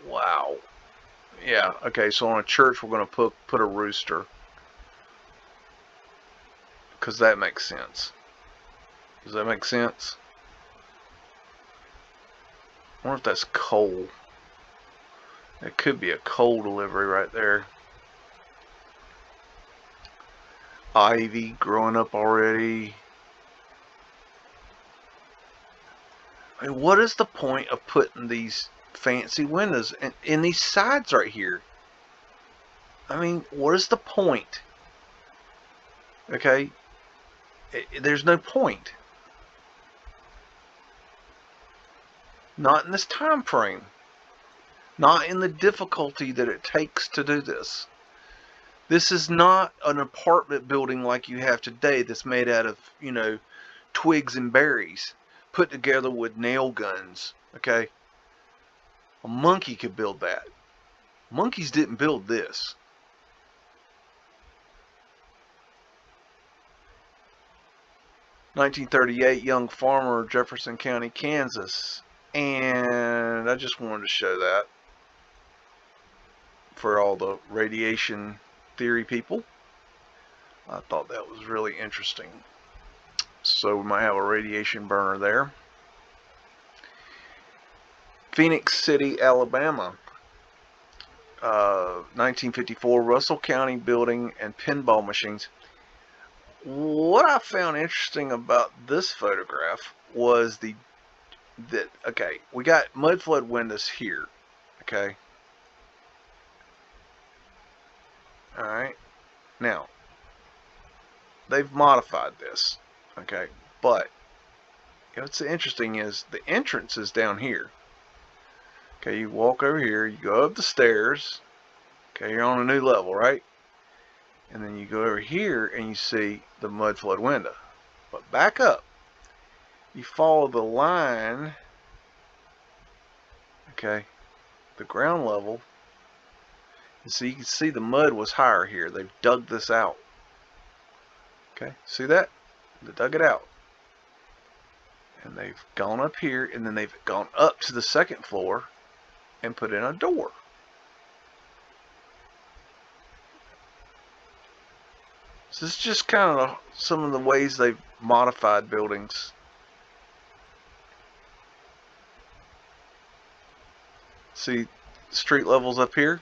S1: Wow. Yeah, okay, so on a church we're going to put a rooster, because that makes sense. Does that make sense? I wonder if that's coal. It could be a coal delivery right there. Ivy growing up already. I mean, what is the point of putting these fancy windows in these sides right here? I mean, what is the point? Okay, there's no point. Not in this time frame. Not in the difficulty that it takes to do this. This is not an apartment building like you have today that's made out of, you know, twigs and berries put together with nail guns. Okay? A monkey could build that. Monkeys didn't build this. "1938, young farmer, Jefferson County, Kansas." And I just wanted to show that for all the radiation theory people. I thought that was really interesting. So we might have a radiation burner there. Phoenix City, Alabama. 1954, Russell County building and pinball machines. What I found interesting about this photograph was okay, we got Mudflood windows here. Okay. Alright. Now, they've modified this. Okay. But what's interesting is the entrance is down here. Okay, you walk over here, you go up the stairs. Okay, you're on a new level, right? And then you go over here and you see the Mudflood window. But back up. You follow the line. Okay, the ground level. And so you can see the mud was higher here. They've dug this out. Okay, see that? They dug it out. And they've gone up here, and then they've gone up to the second floor and put in a door. So this is just kind of some of the ways they've modified buildings. See street levels up here?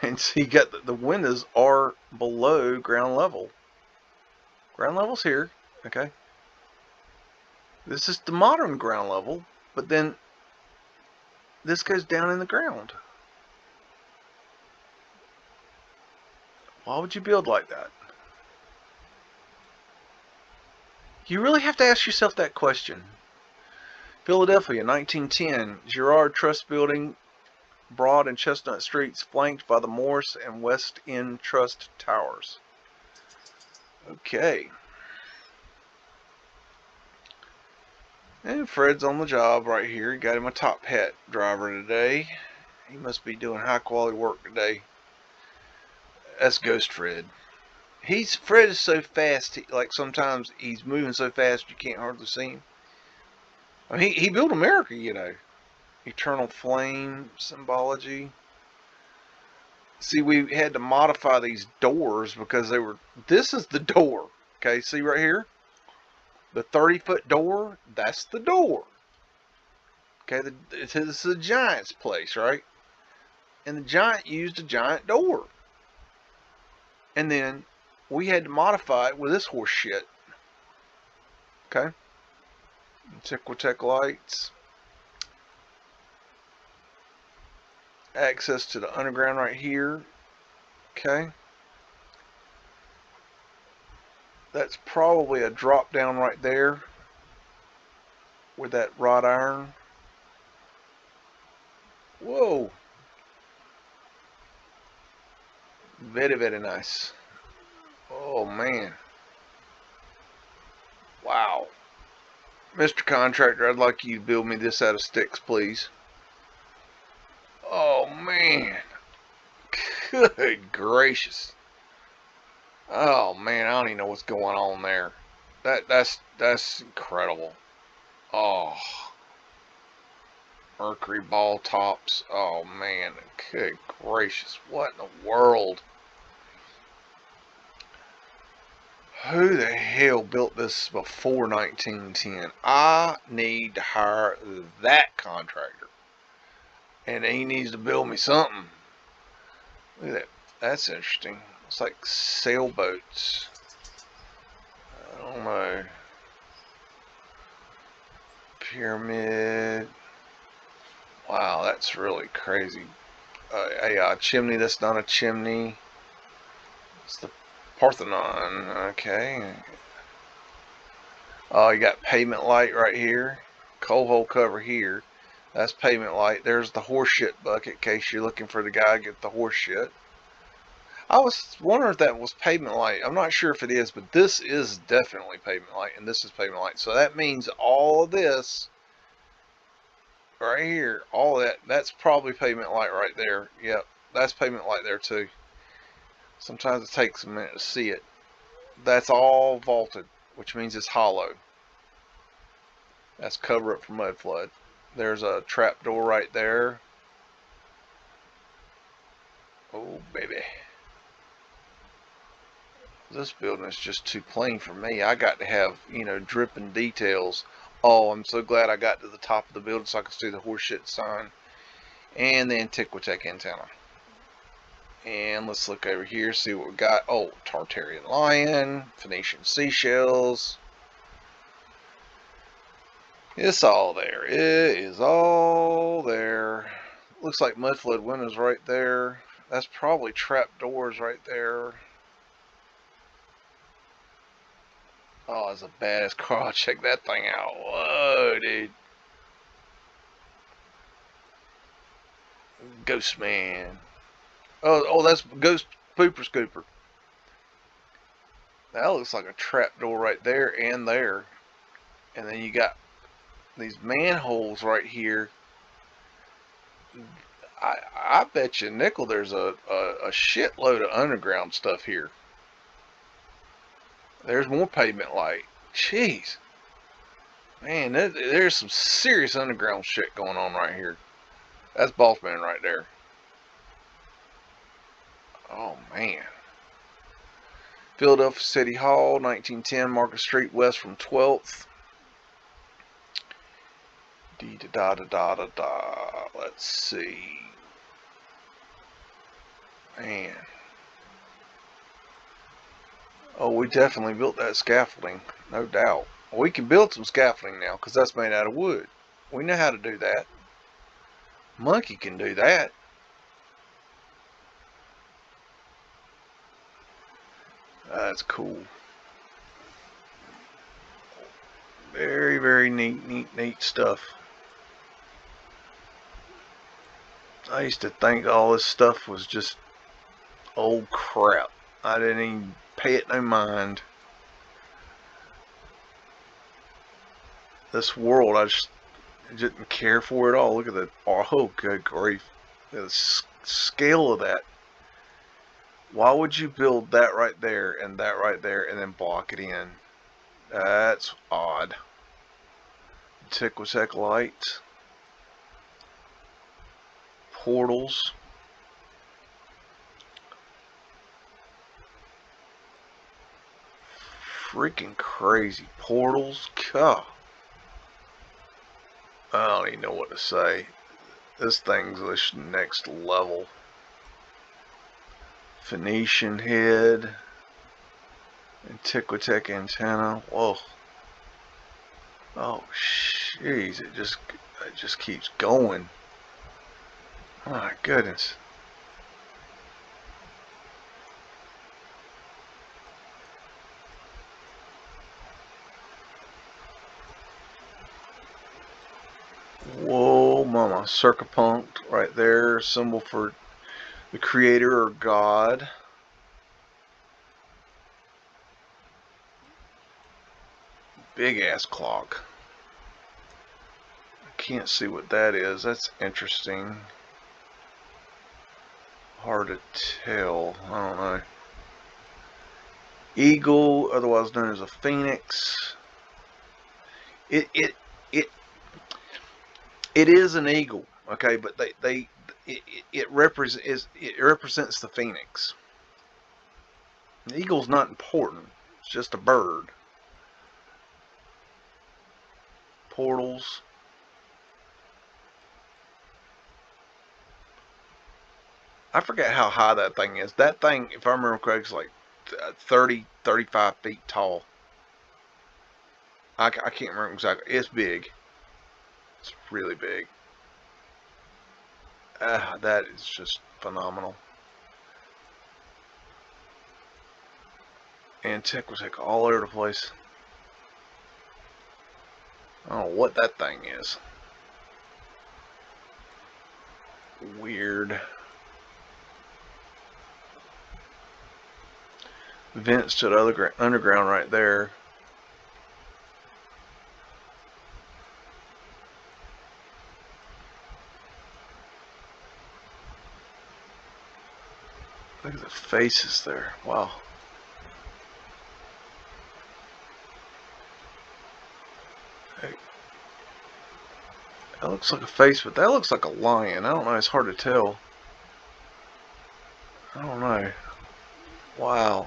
S1: And so you got the windows are below ground level. Ground level's here, okay? This is the modern ground level, but then this goes down in the ground. Why would you build like that? You really have to ask yourself that question. Philadelphia, 1910, Girard Trust Building, Broad and Chestnut Streets, flanked by the Morris and West End Trust Towers. Okay. And Fred's on the job right here. He got him a top hat driver today. He must be doing high quality work today. That's Ghost Fred. Fred is so fast, like sometimes he's moving so fast you can't hardly see him. I mean, he built America, you know. Eternal flame symbology. See, we had to modify these doors because they were. This is the door. Okay, see right here? The 30-foot door, that's the door. Okay, this is the giant's place, right? And the giant used a giant door. And then we had to modify it with this horse shit. Okay? Tickle-tech lights. Access to the underground right here. Okay? That's probably a drop down right there with that wrought iron. Whoa! Very, very nice. Oh, man. Wow. Mr. Contractor, I'd like you to build me this out of sticks, please. Oh, man. Good gracious. Oh, man, I don't even know what's going on there. That's incredible. Oh. Mercury ball tops. Oh, man. Good gracious. What in the world? Who the hell built this before 1910? I need to hire that contractor. And he needs to build me something. Look at that. That's interesting. It's like sailboats. I don't know. Pyramid. Wow, that's really crazy. A chimney that's not a chimney. It's the Parthenon. Okay. Oh, you got pavement light right here. Coal hole cover here. That's pavement light. There's the horse shit bucket in case you're looking for the guy to get the horse shit. I was wondering if that was pavement light. I'm not sure if it is, but this is definitely pavement light, and this is pavement light. So that means all of this right here, all that's probably pavement light right there. Yep, that's pavement light there too. Sometimes it takes a minute to see it. That's all vaulted, which means it's hollow. That's cover up for mud flood. There's a trap door right there. Oh, baby. This building is just too plain for me. I got to have, dripping details. Oh, I'm so glad I got to the top of the building so I could see the horseshit sign. And the Antiquitech antenna. And let's look over here, see what we got. Oh, Tartarian lion, Phoenician seashells. It's all there. It is all there. Looks like Mudflood windows right there. That's probably trap doors right there. Oh, it's a badass car. Check that thing out. Whoa, dude. Ghost Man. Oh, that's Ghost Pooper Scooper. That looks like a trap door right there and there. And then you got these manholes right here. I bet you nickel there's a shitload of underground stuff here. There's more pavement light. Jeez. Man, there's some serious underground shit going on right here. That's Boss Man right there. Oh, man. Philadelphia City Hall, 1910, Market Street West from 12th. Da-da-da-da-da-da. Let's see. Man. Oh, we definitely built that scaffolding. No doubt. We can build some scaffolding now because that's made out of wood. We know how to do that. Monkey can do that. That's cool. Very, very neat stuff. I used to think all this stuff was just old crap. I didn't even pay it no mind. This world, I just didn't care for it all. Look at that. Oh, good grief. The scale of that. Why would you build that right there and that right there and then block it in? That's odd. Tick lights. Portals. Freaking crazy. Portals. God. I don't even know what to say. This thing's this next level. Phoenician head. Antiquitech antenna. Whoa. Oh, jeez. It just keeps going. My goodness. Whoa, mama. Circumpunct right there. Symbol for the creator or God. Big ass clock. I can't see what that is. That's interesting. Hard to tell. I don't know. Eagle, otherwise known as a phoenix. It is an eagle, okay, but it represents the phoenix. The eagle's not important. It's just a bird. Portals. I forget how high that thing is. That thing, if I remember correctly, is like 30, 35 feet tall. I can't remember exactly. It's big. It's really big. That is just phenomenal. Antiquitech all over the place. I don't know what that thing is. Weird. Vents to the underground right there. Look at the faces there. Wow. Hey. That looks like a face, but that looks like a lion. I don't know. It's hard to tell. I don't know. Wow.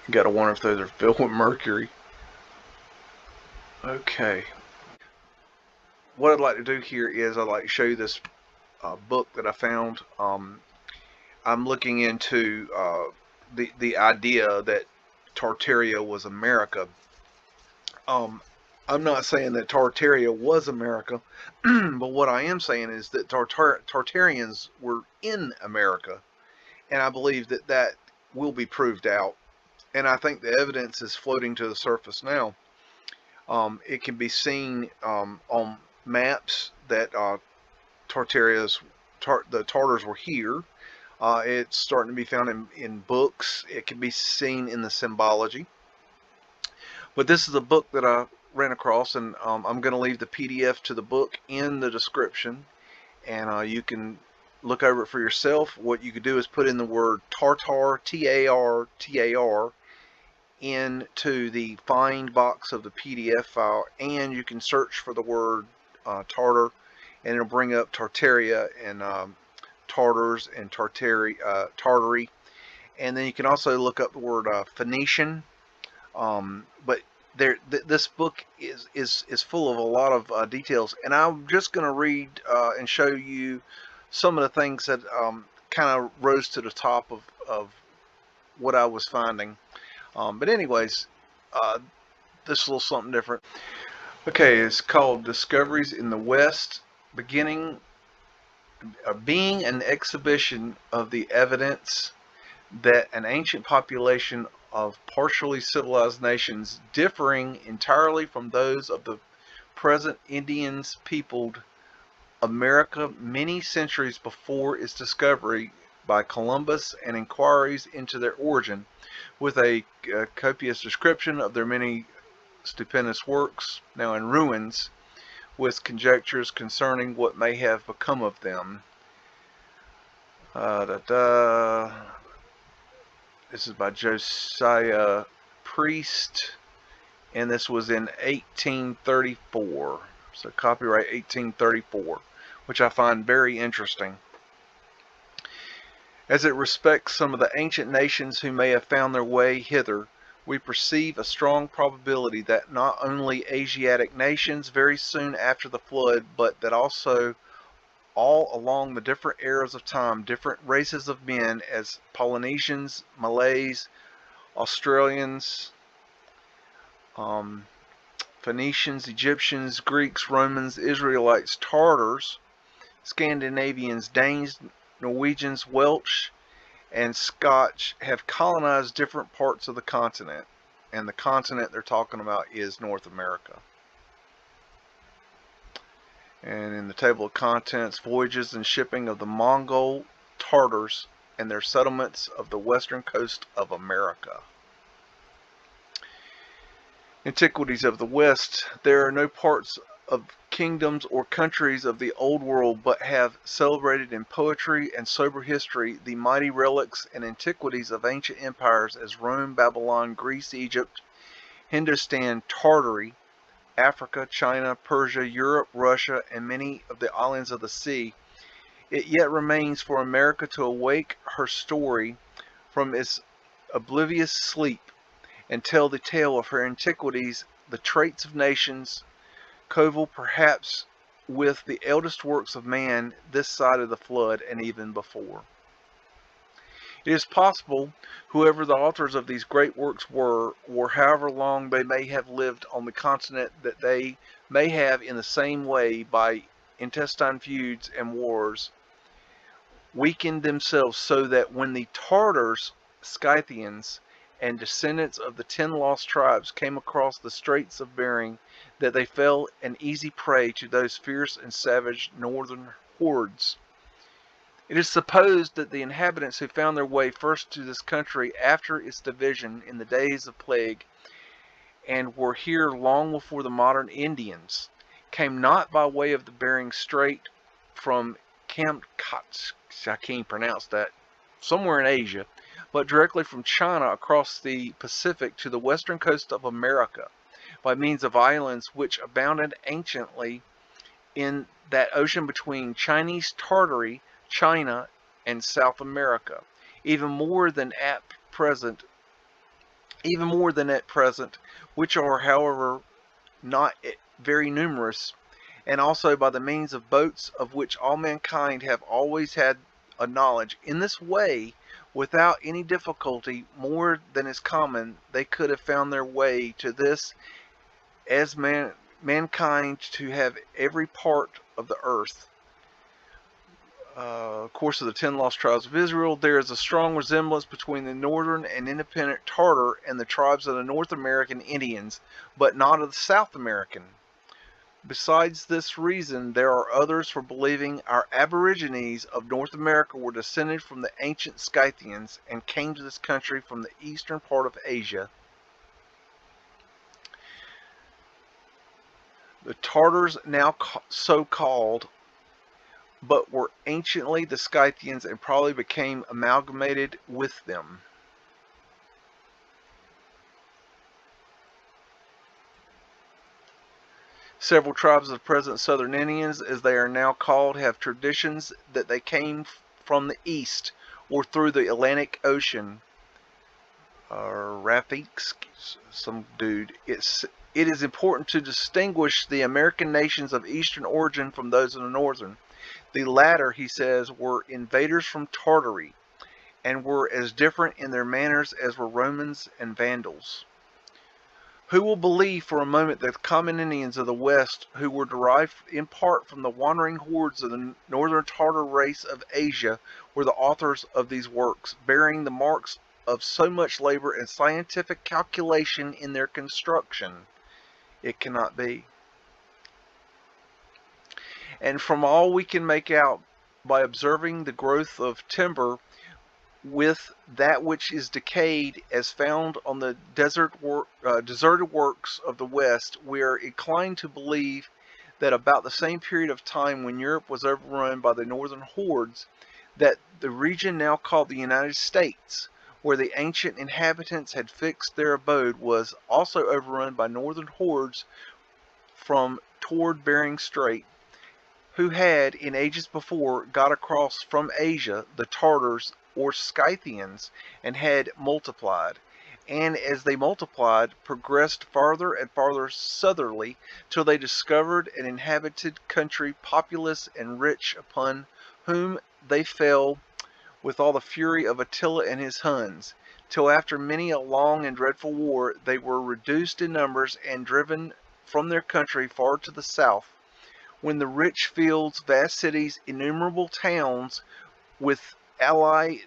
S1: You gotta wonder if those are filled with mercury. Okay. What I'd like to do here is I'd like to show you this book that I found. I'm looking into the idea that Tartaria was America. I'm not saying that Tartaria was America, but what I am saying is that Tartarians were in America, and I believe that that will be proved out. And I think the evidence is floating to the surface now. It can be seen on maps that the Tartars were here. It's starting to be found in books. It can be seen in the symbology. But this is a book that I ran across, and I'm going to leave the PDF to the book in the description, and you can look over it for yourself. What you could do is put in the word Tartar, Tartar, into the find box of the PDF file, and you can search for the word Tartar, and it'll bring up Tartaria and Tartars and Tartary, and then you can also look up the word Phoenician. But this book is full of a lot of details, and I'm just going to read and show you some of the things that kind of rose to the top of what I was finding. But anyways, this a little something different. Okay, it's called Discoveries in the West, being an exhibition of the evidence that an ancient population of partially civilized nations differing entirely from those of the present Indians peopled America many centuries before its discovery by Columbus and inquiries into their origin, with a copious description of their many stupendous works, now in ruins, with conjectures concerning what may have become of them. This is by Josiah Priest, and this was in 1834. So copyright 1834, which I find very interesting, as it respects some of the ancient nations who may have found their way hither. We perceive a strong probability that not only Asiatic nations very soon after the flood, but that also all along the different eras of time, different races of men, as Polynesians, Malays, Australians, Phoenicians, Egyptians, Greeks, Romans, Israelites, Tartars, Scandinavians, Danes, Norwegians, Welsh, and Scotch have colonized different parts of the continent. And the continent they're talking about is North America. And in the table of contents, voyages and shipping of the Mongol Tartars and their settlements of the western coast of America. Antiquities of the West. There are no parts of kingdoms or countries of the old world but have celebrated in poetry and sober history the mighty relics and antiquities of ancient empires as Rome, Babylon, Greece, Egypt, Hindustan, Tartary, Africa, China, Persia, Europe, Russia, and many of the islands of the sea. It yet remains for America to awake her story from its oblivious sleep and tell the tale of her antiquities, the traits of nations, coeval perhaps with the eldest works of man this side of the flood and even before. It is possible, whoever the authors of these great works were, or however long they may have lived on the continent, that they may have in the same way, by intestine feuds and wars, weakened themselves so that when the Tartars, Scythians, and descendants of the 10 lost tribes came across the Straits of Bering, that they fell an easy prey to those fierce and savage northern hordes. It is supposed that the inhabitants who found their way first to this country after its division in the days of plague, and were here long before the modern Indians, came not by way of the Bering Strait from Kamchatka, I can't pronounce that, somewhere in Asia, but directly from China across the Pacific to the western coast of America, by means of islands which abounded anciently in that ocean between Chinese Tartary, China, and South America, even more than at present, which are, however, not very numerous, and also by the means of boats, of which all mankind have always had a knowledge. In this way, without any difficulty more than is common, they could have found their way to this, as mankind to have every part of the earth. Course of the 10 lost tribes of Israel. There is a strong resemblance between the northern and independent Tartar and the tribes of the North American Indians, but not of the South American. Besides this reason, there are others for believing our aborigines of North America were descended from the ancient Scythians and came to this country from the eastern part of Asia. The Tartars, now so called, but were anciently the Scythians and probably became amalgamated with them. Several tribes of the present Southern Indians, as they are now called, have traditions that they came from the east or through the Atlantic Ocean. Rafiks, some dude. It is important to distinguish the American nations of eastern origin from those of the northern. The latter, he says, were invaders from Tartary, and were as different in their manners as were Romans and Vandals. Who will believe for a moment that the common Indians of the West, who were derived in part from the wandering hordes of the northern Tartar race of Asia, were the authors of these works, bearing the marks of so much labor and scientific calculation in their construction? It cannot be. And from all we can make out by observing the growth of timber with that which is decayed as found on the deserted works of the West, we are inclined to believe that about the same period of time when Europe was overrun by the northern hordes, that the region now called the United States, where the ancient inhabitants had fixed their abode, was also overrun by northern hordes from toward Bering Strait, who had, in ages before, got across from Asia, the Tartars or Scythians, and had multiplied, and as they multiplied, progressed farther and farther southerly, till they discovered an inhabited country populous and rich, upon whom they fell with all the fury of Attila and his Huns, till after many a long and dreadful war, they were reduced in numbers and driven from their country far to the south, when the rich fields, vast cities, innumerable towns, with ally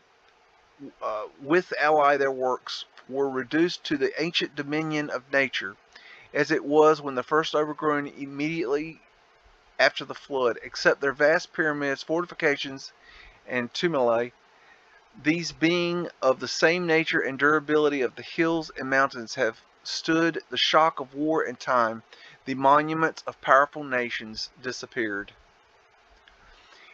S1: their works, were reduced to the ancient dominion of nature, as it was when the first overgrown immediately after the flood, except their vast pyramids, fortifications, and tumuli, these being of the same nature and durability of the hills and mountains, have stood the shock of war and time. The monuments of powerful nations disappeared.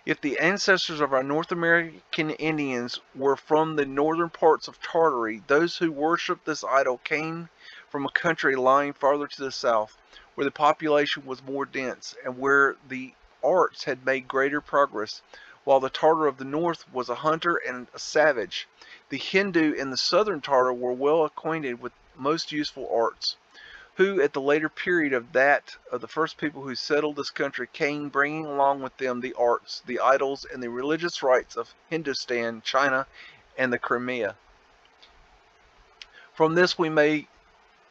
S1: If the ancestors of our North American Indians were from the northern parts of Tartary, those who worshipped this idol came from a country lying farther to the south, where the population was more dense, and where the arts had made greater progress, while the Tartar of the north was a hunter and a savage. The Hindu and the southern Tartar were well acquainted with most useful arts, who at the later period of that of the first people who settled this country came, bringing along with them the arts, the idols, and the religious rites of Hindustan, China, and the Crimea. From this we may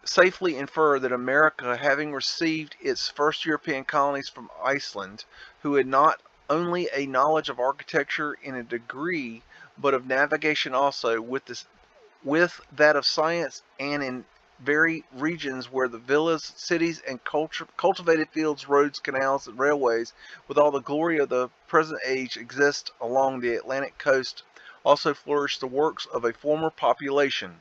S1: safely infer that America, having received its first European colonies from Iceland, who had not only a knowledge of architecture in a degree, but of navigation also, with that of science, and in very regions where the villas, cities, and cultivated fields, roads, canals, and railways, with all the glory of the present age, exist along the Atlantic coast, also flourished the works of a former population.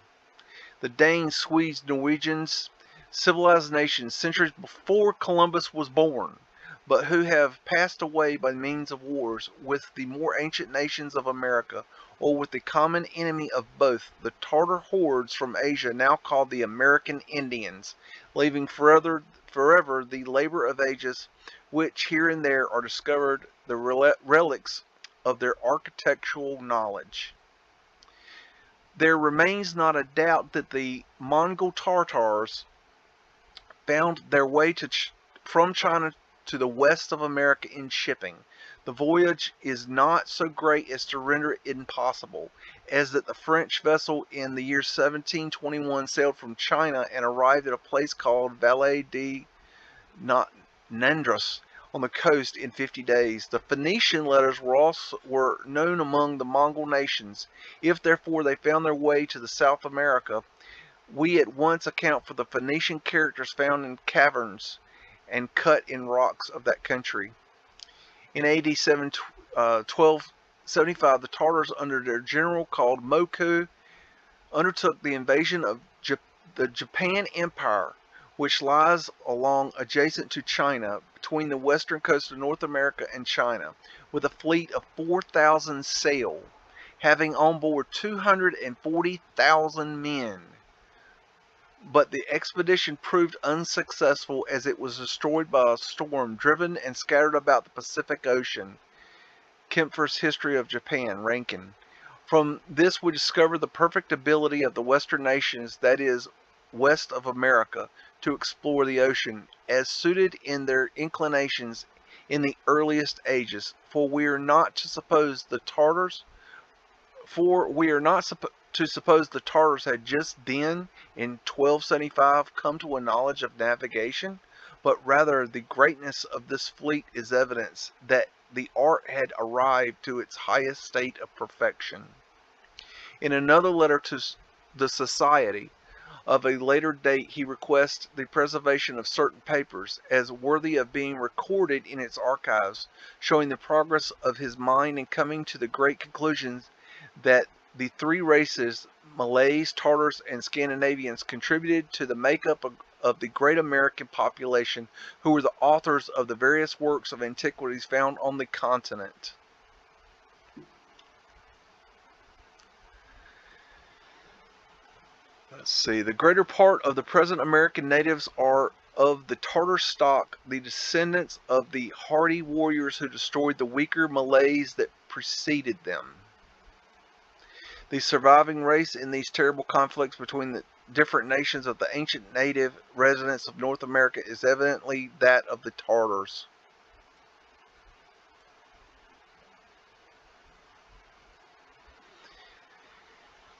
S1: The Danes, Swedes, Norwegians, civilized nations centuries before Columbus was born, but who have passed away by means of wars with the more ancient nations of America, or with the common enemy of both, the Tartar hordes from Asia, now called the American Indians, leaving forever the labor of ages, which here and there are discovered the relics of their architectural knowledge. There remains not a doubt that the Mongol Tartars found their way from China to the west of America in shipping. The voyage is not so great as to render it impossible, as that the French vessel in the year 1721 sailed from China and arrived at a place called Valais de Nandros on the coast in 50 days. The Phoenician letters were known among the Mongol nations. If therefore they found their way to the South America, we at once account for the Phoenician characters found in caverns and cut in rocks of that country. In AD 1275, the Tartars, under their general called Moku, undertook the invasion of the Japan Empire, which lies along adjacent to China, between the western coast of North America and China, with a fleet of 4,000 sail, having on board 240,000 men. But the expedition proved unsuccessful, as it was destroyed by a storm, driven and scattered about the Pacific Ocean. Kempfer's History of Japan, Rankin. From this we discover the perfect ability of the Western nations, that is, west of America, to explore the ocean, as suited in their inclinations in the earliest ages. For we are not to suppose the Tartars
S2: to suppose the Tartars had just then, in 1275, come to a knowledge of navigation, but rather the greatness of this fleet is evidence that the art had arrived to its highest state of perfection. In another letter to the Society of a later date, he requests the preservation of certain papers as worthy of being recorded in its archives, showing the progress of his mind in coming to the great conclusion that the three races, Malays, Tartars, and Scandinavians, contributed to the makeup of the great American population, who were the authors of the various works of antiquities found on the continent. Let's see. The greater part of the present American natives are of the Tartar stock, the descendants of the hardy warriors who destroyed the weaker Malays that preceded them. The surviving race in these terrible conflicts between the different nations of the ancient native residents of North America is evidently that of the Tartars.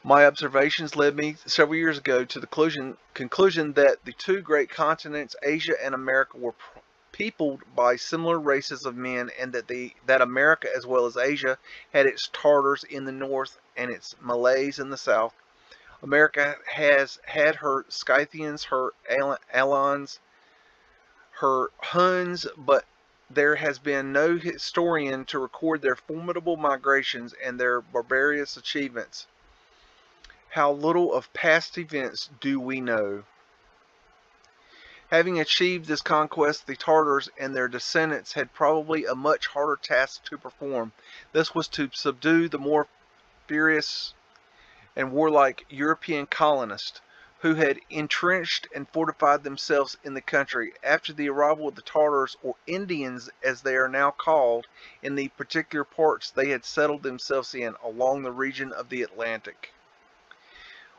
S2: My observations led me several years ago to the conclusion that the two great continents, Asia and America, were peopled by similar races of men, and that America as well as Asia had its Tartars in the north and its Malays in the south. America has had her Scythians, her Alans, her Huns, but there has been no historian to record their formidable migrations and their barbarous achievements. How little of past events do we know? Having achieved this conquest, the Tartars and their descendants had probably a much harder task to perform. This was to subdue the more furious and warlike European colonists, who had entrenched and fortified themselves in the country after the arrival of the Tartars, or Indians as they are now called, in the particular parts they had settled themselves in along the region of the Atlantic.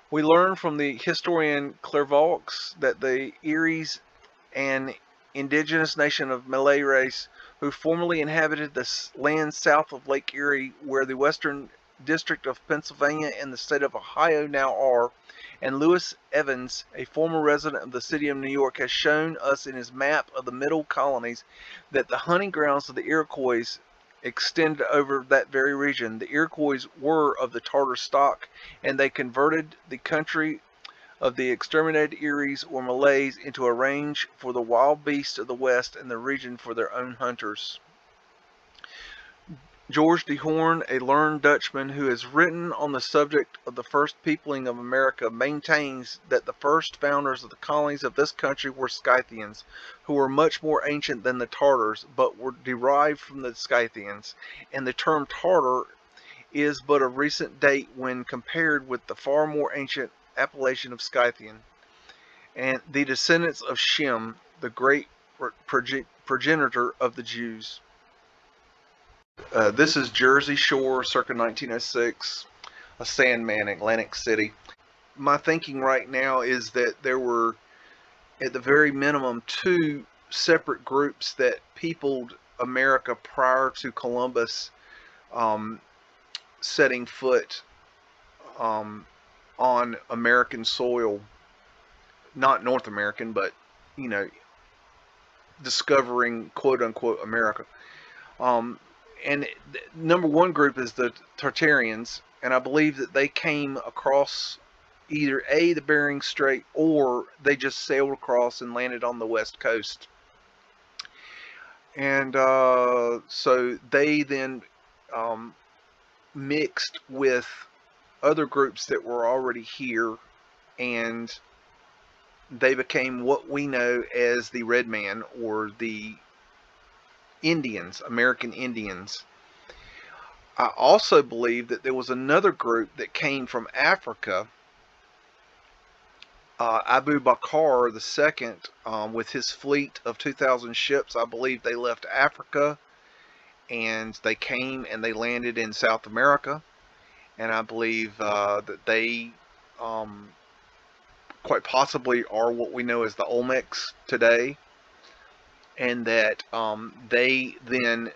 S2: We learn from the historian Clairvaux that the Eries, an indigenous nation of Malay race, who formerly inhabited the land south of Lake Erie, where the western district of Pennsylvania and the state of Ohio now are, and Lewis Evans, a former resident of the city of New York, has shown us in his map of the middle colonies that the hunting grounds of the Iroquois extended over that very region. The Iroquois were of the Tartar stock, and they converted the country of the exterminated Eries or Malays into a range for the wild beasts of the West and the region for their own hunters. George de Horn, a learned Dutchman who has written on the subject of the first peopling of America, maintains that the first founders of the colonies of this country were Scythians, who were much more ancient than the Tartars, but were derived from the Scythians, and the term Tartar is but of recent date when compared with the far more ancient appellation of Scythian, and the descendants of Shem, the great progenitor of the Jews. This is Jersey Shore, circa 1906, a Sandman, Atlantic City. My thinking right now is that there were, at the very minimum, two separate groups that peopled America prior to Columbus setting foot on American soil. Not North American, but, discovering quote-unquote America. And number one group is the Tartarians, and I believe that they came across either the Bering Strait, or they just sailed across and landed on the west coast. And so they then mixed with other groups that were already here, and they became what we know as the Red Man, or the Indians, American Indians. I also believe that there was another group that came from Africa. Abu Bakr II, with his fleet of 2,000 ships, I believe they left Africa and they came and they landed in South America. And I believe that they quite possibly are what we know as the Olmecs today. And that they then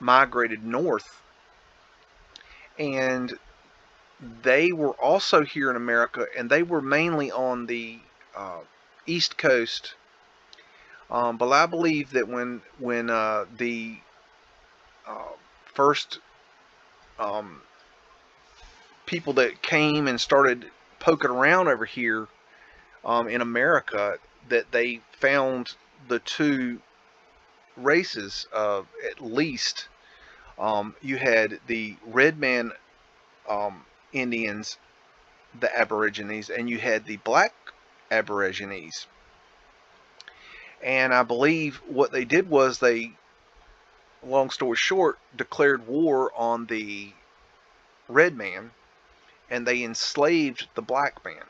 S2: migrated north, and they were also here in America, and they were mainly on the East Coast. But I believe that when the first people that came and started poking around over here in America, that they found the two races of, at least, you had the red man Indians, the Aborigines, and you had the black Aborigines. And I believe what they did was they, long story short, declared war on the red man, and they enslaved the black man.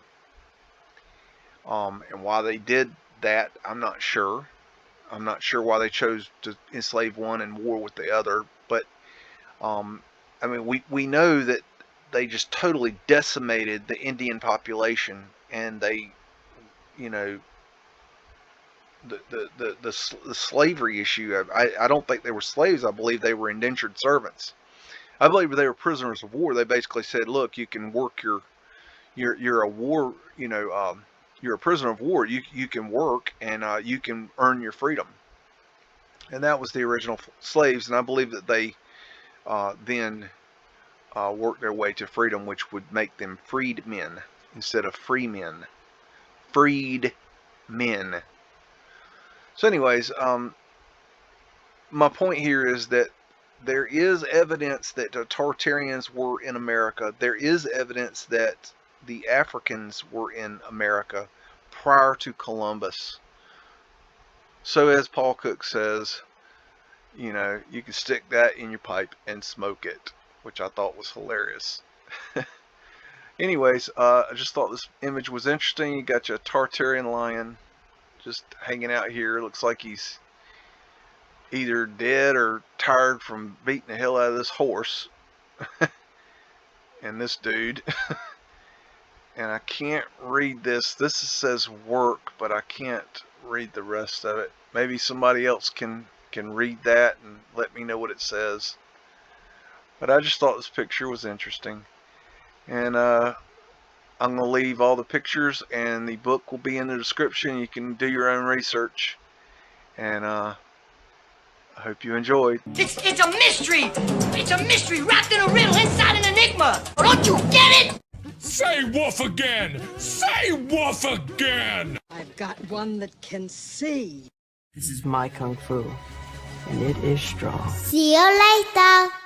S2: And why they did that, I'm not sure. I'm not sure why they chose to enslave one and war with the other. But I mean, we know that they just totally decimated the Indian population, and they, you know, the slavery issue. I don't think they were slaves. I believe they were indentured servants. I believe they were prisoners of war. They basically said, look, you can work you're a war, you know, you're a prisoner of war. You can work, and you can earn your freedom. And that was the original slaves. And I believe that they then worked their way to freedom, which would make them freed men instead of free men. Freed men. So anyways, my point here is that there is evidence that the Tartarians were in America. There is evidence that the Africans were in America prior to Columbus. So as Paul Cook says, you know, you can stick that in your pipe and smoke it, which I thought was hilarious. Anyways, I just thought this image was interesting. You got your Tartarian lion just hanging out here. Looks like he's either dead or tired from beating the hell out of this horse and this dude. And I can't read this. This says work, but I can't read the rest of it. Maybe somebody else can read that and let me know what it says. But I just thought this picture was interesting. And I'm going to leave all the pictures, and the book will be in the description. You can do your own research. And I hope you enjoyed.
S3: It's a mystery. It's a mystery wrapped in a riddle inside an enigma. Don't you get it?
S4: Say woof again! Say woof again!
S5: I've got one that can see.
S6: This is my kung fu, and it is strong.
S7: See you later.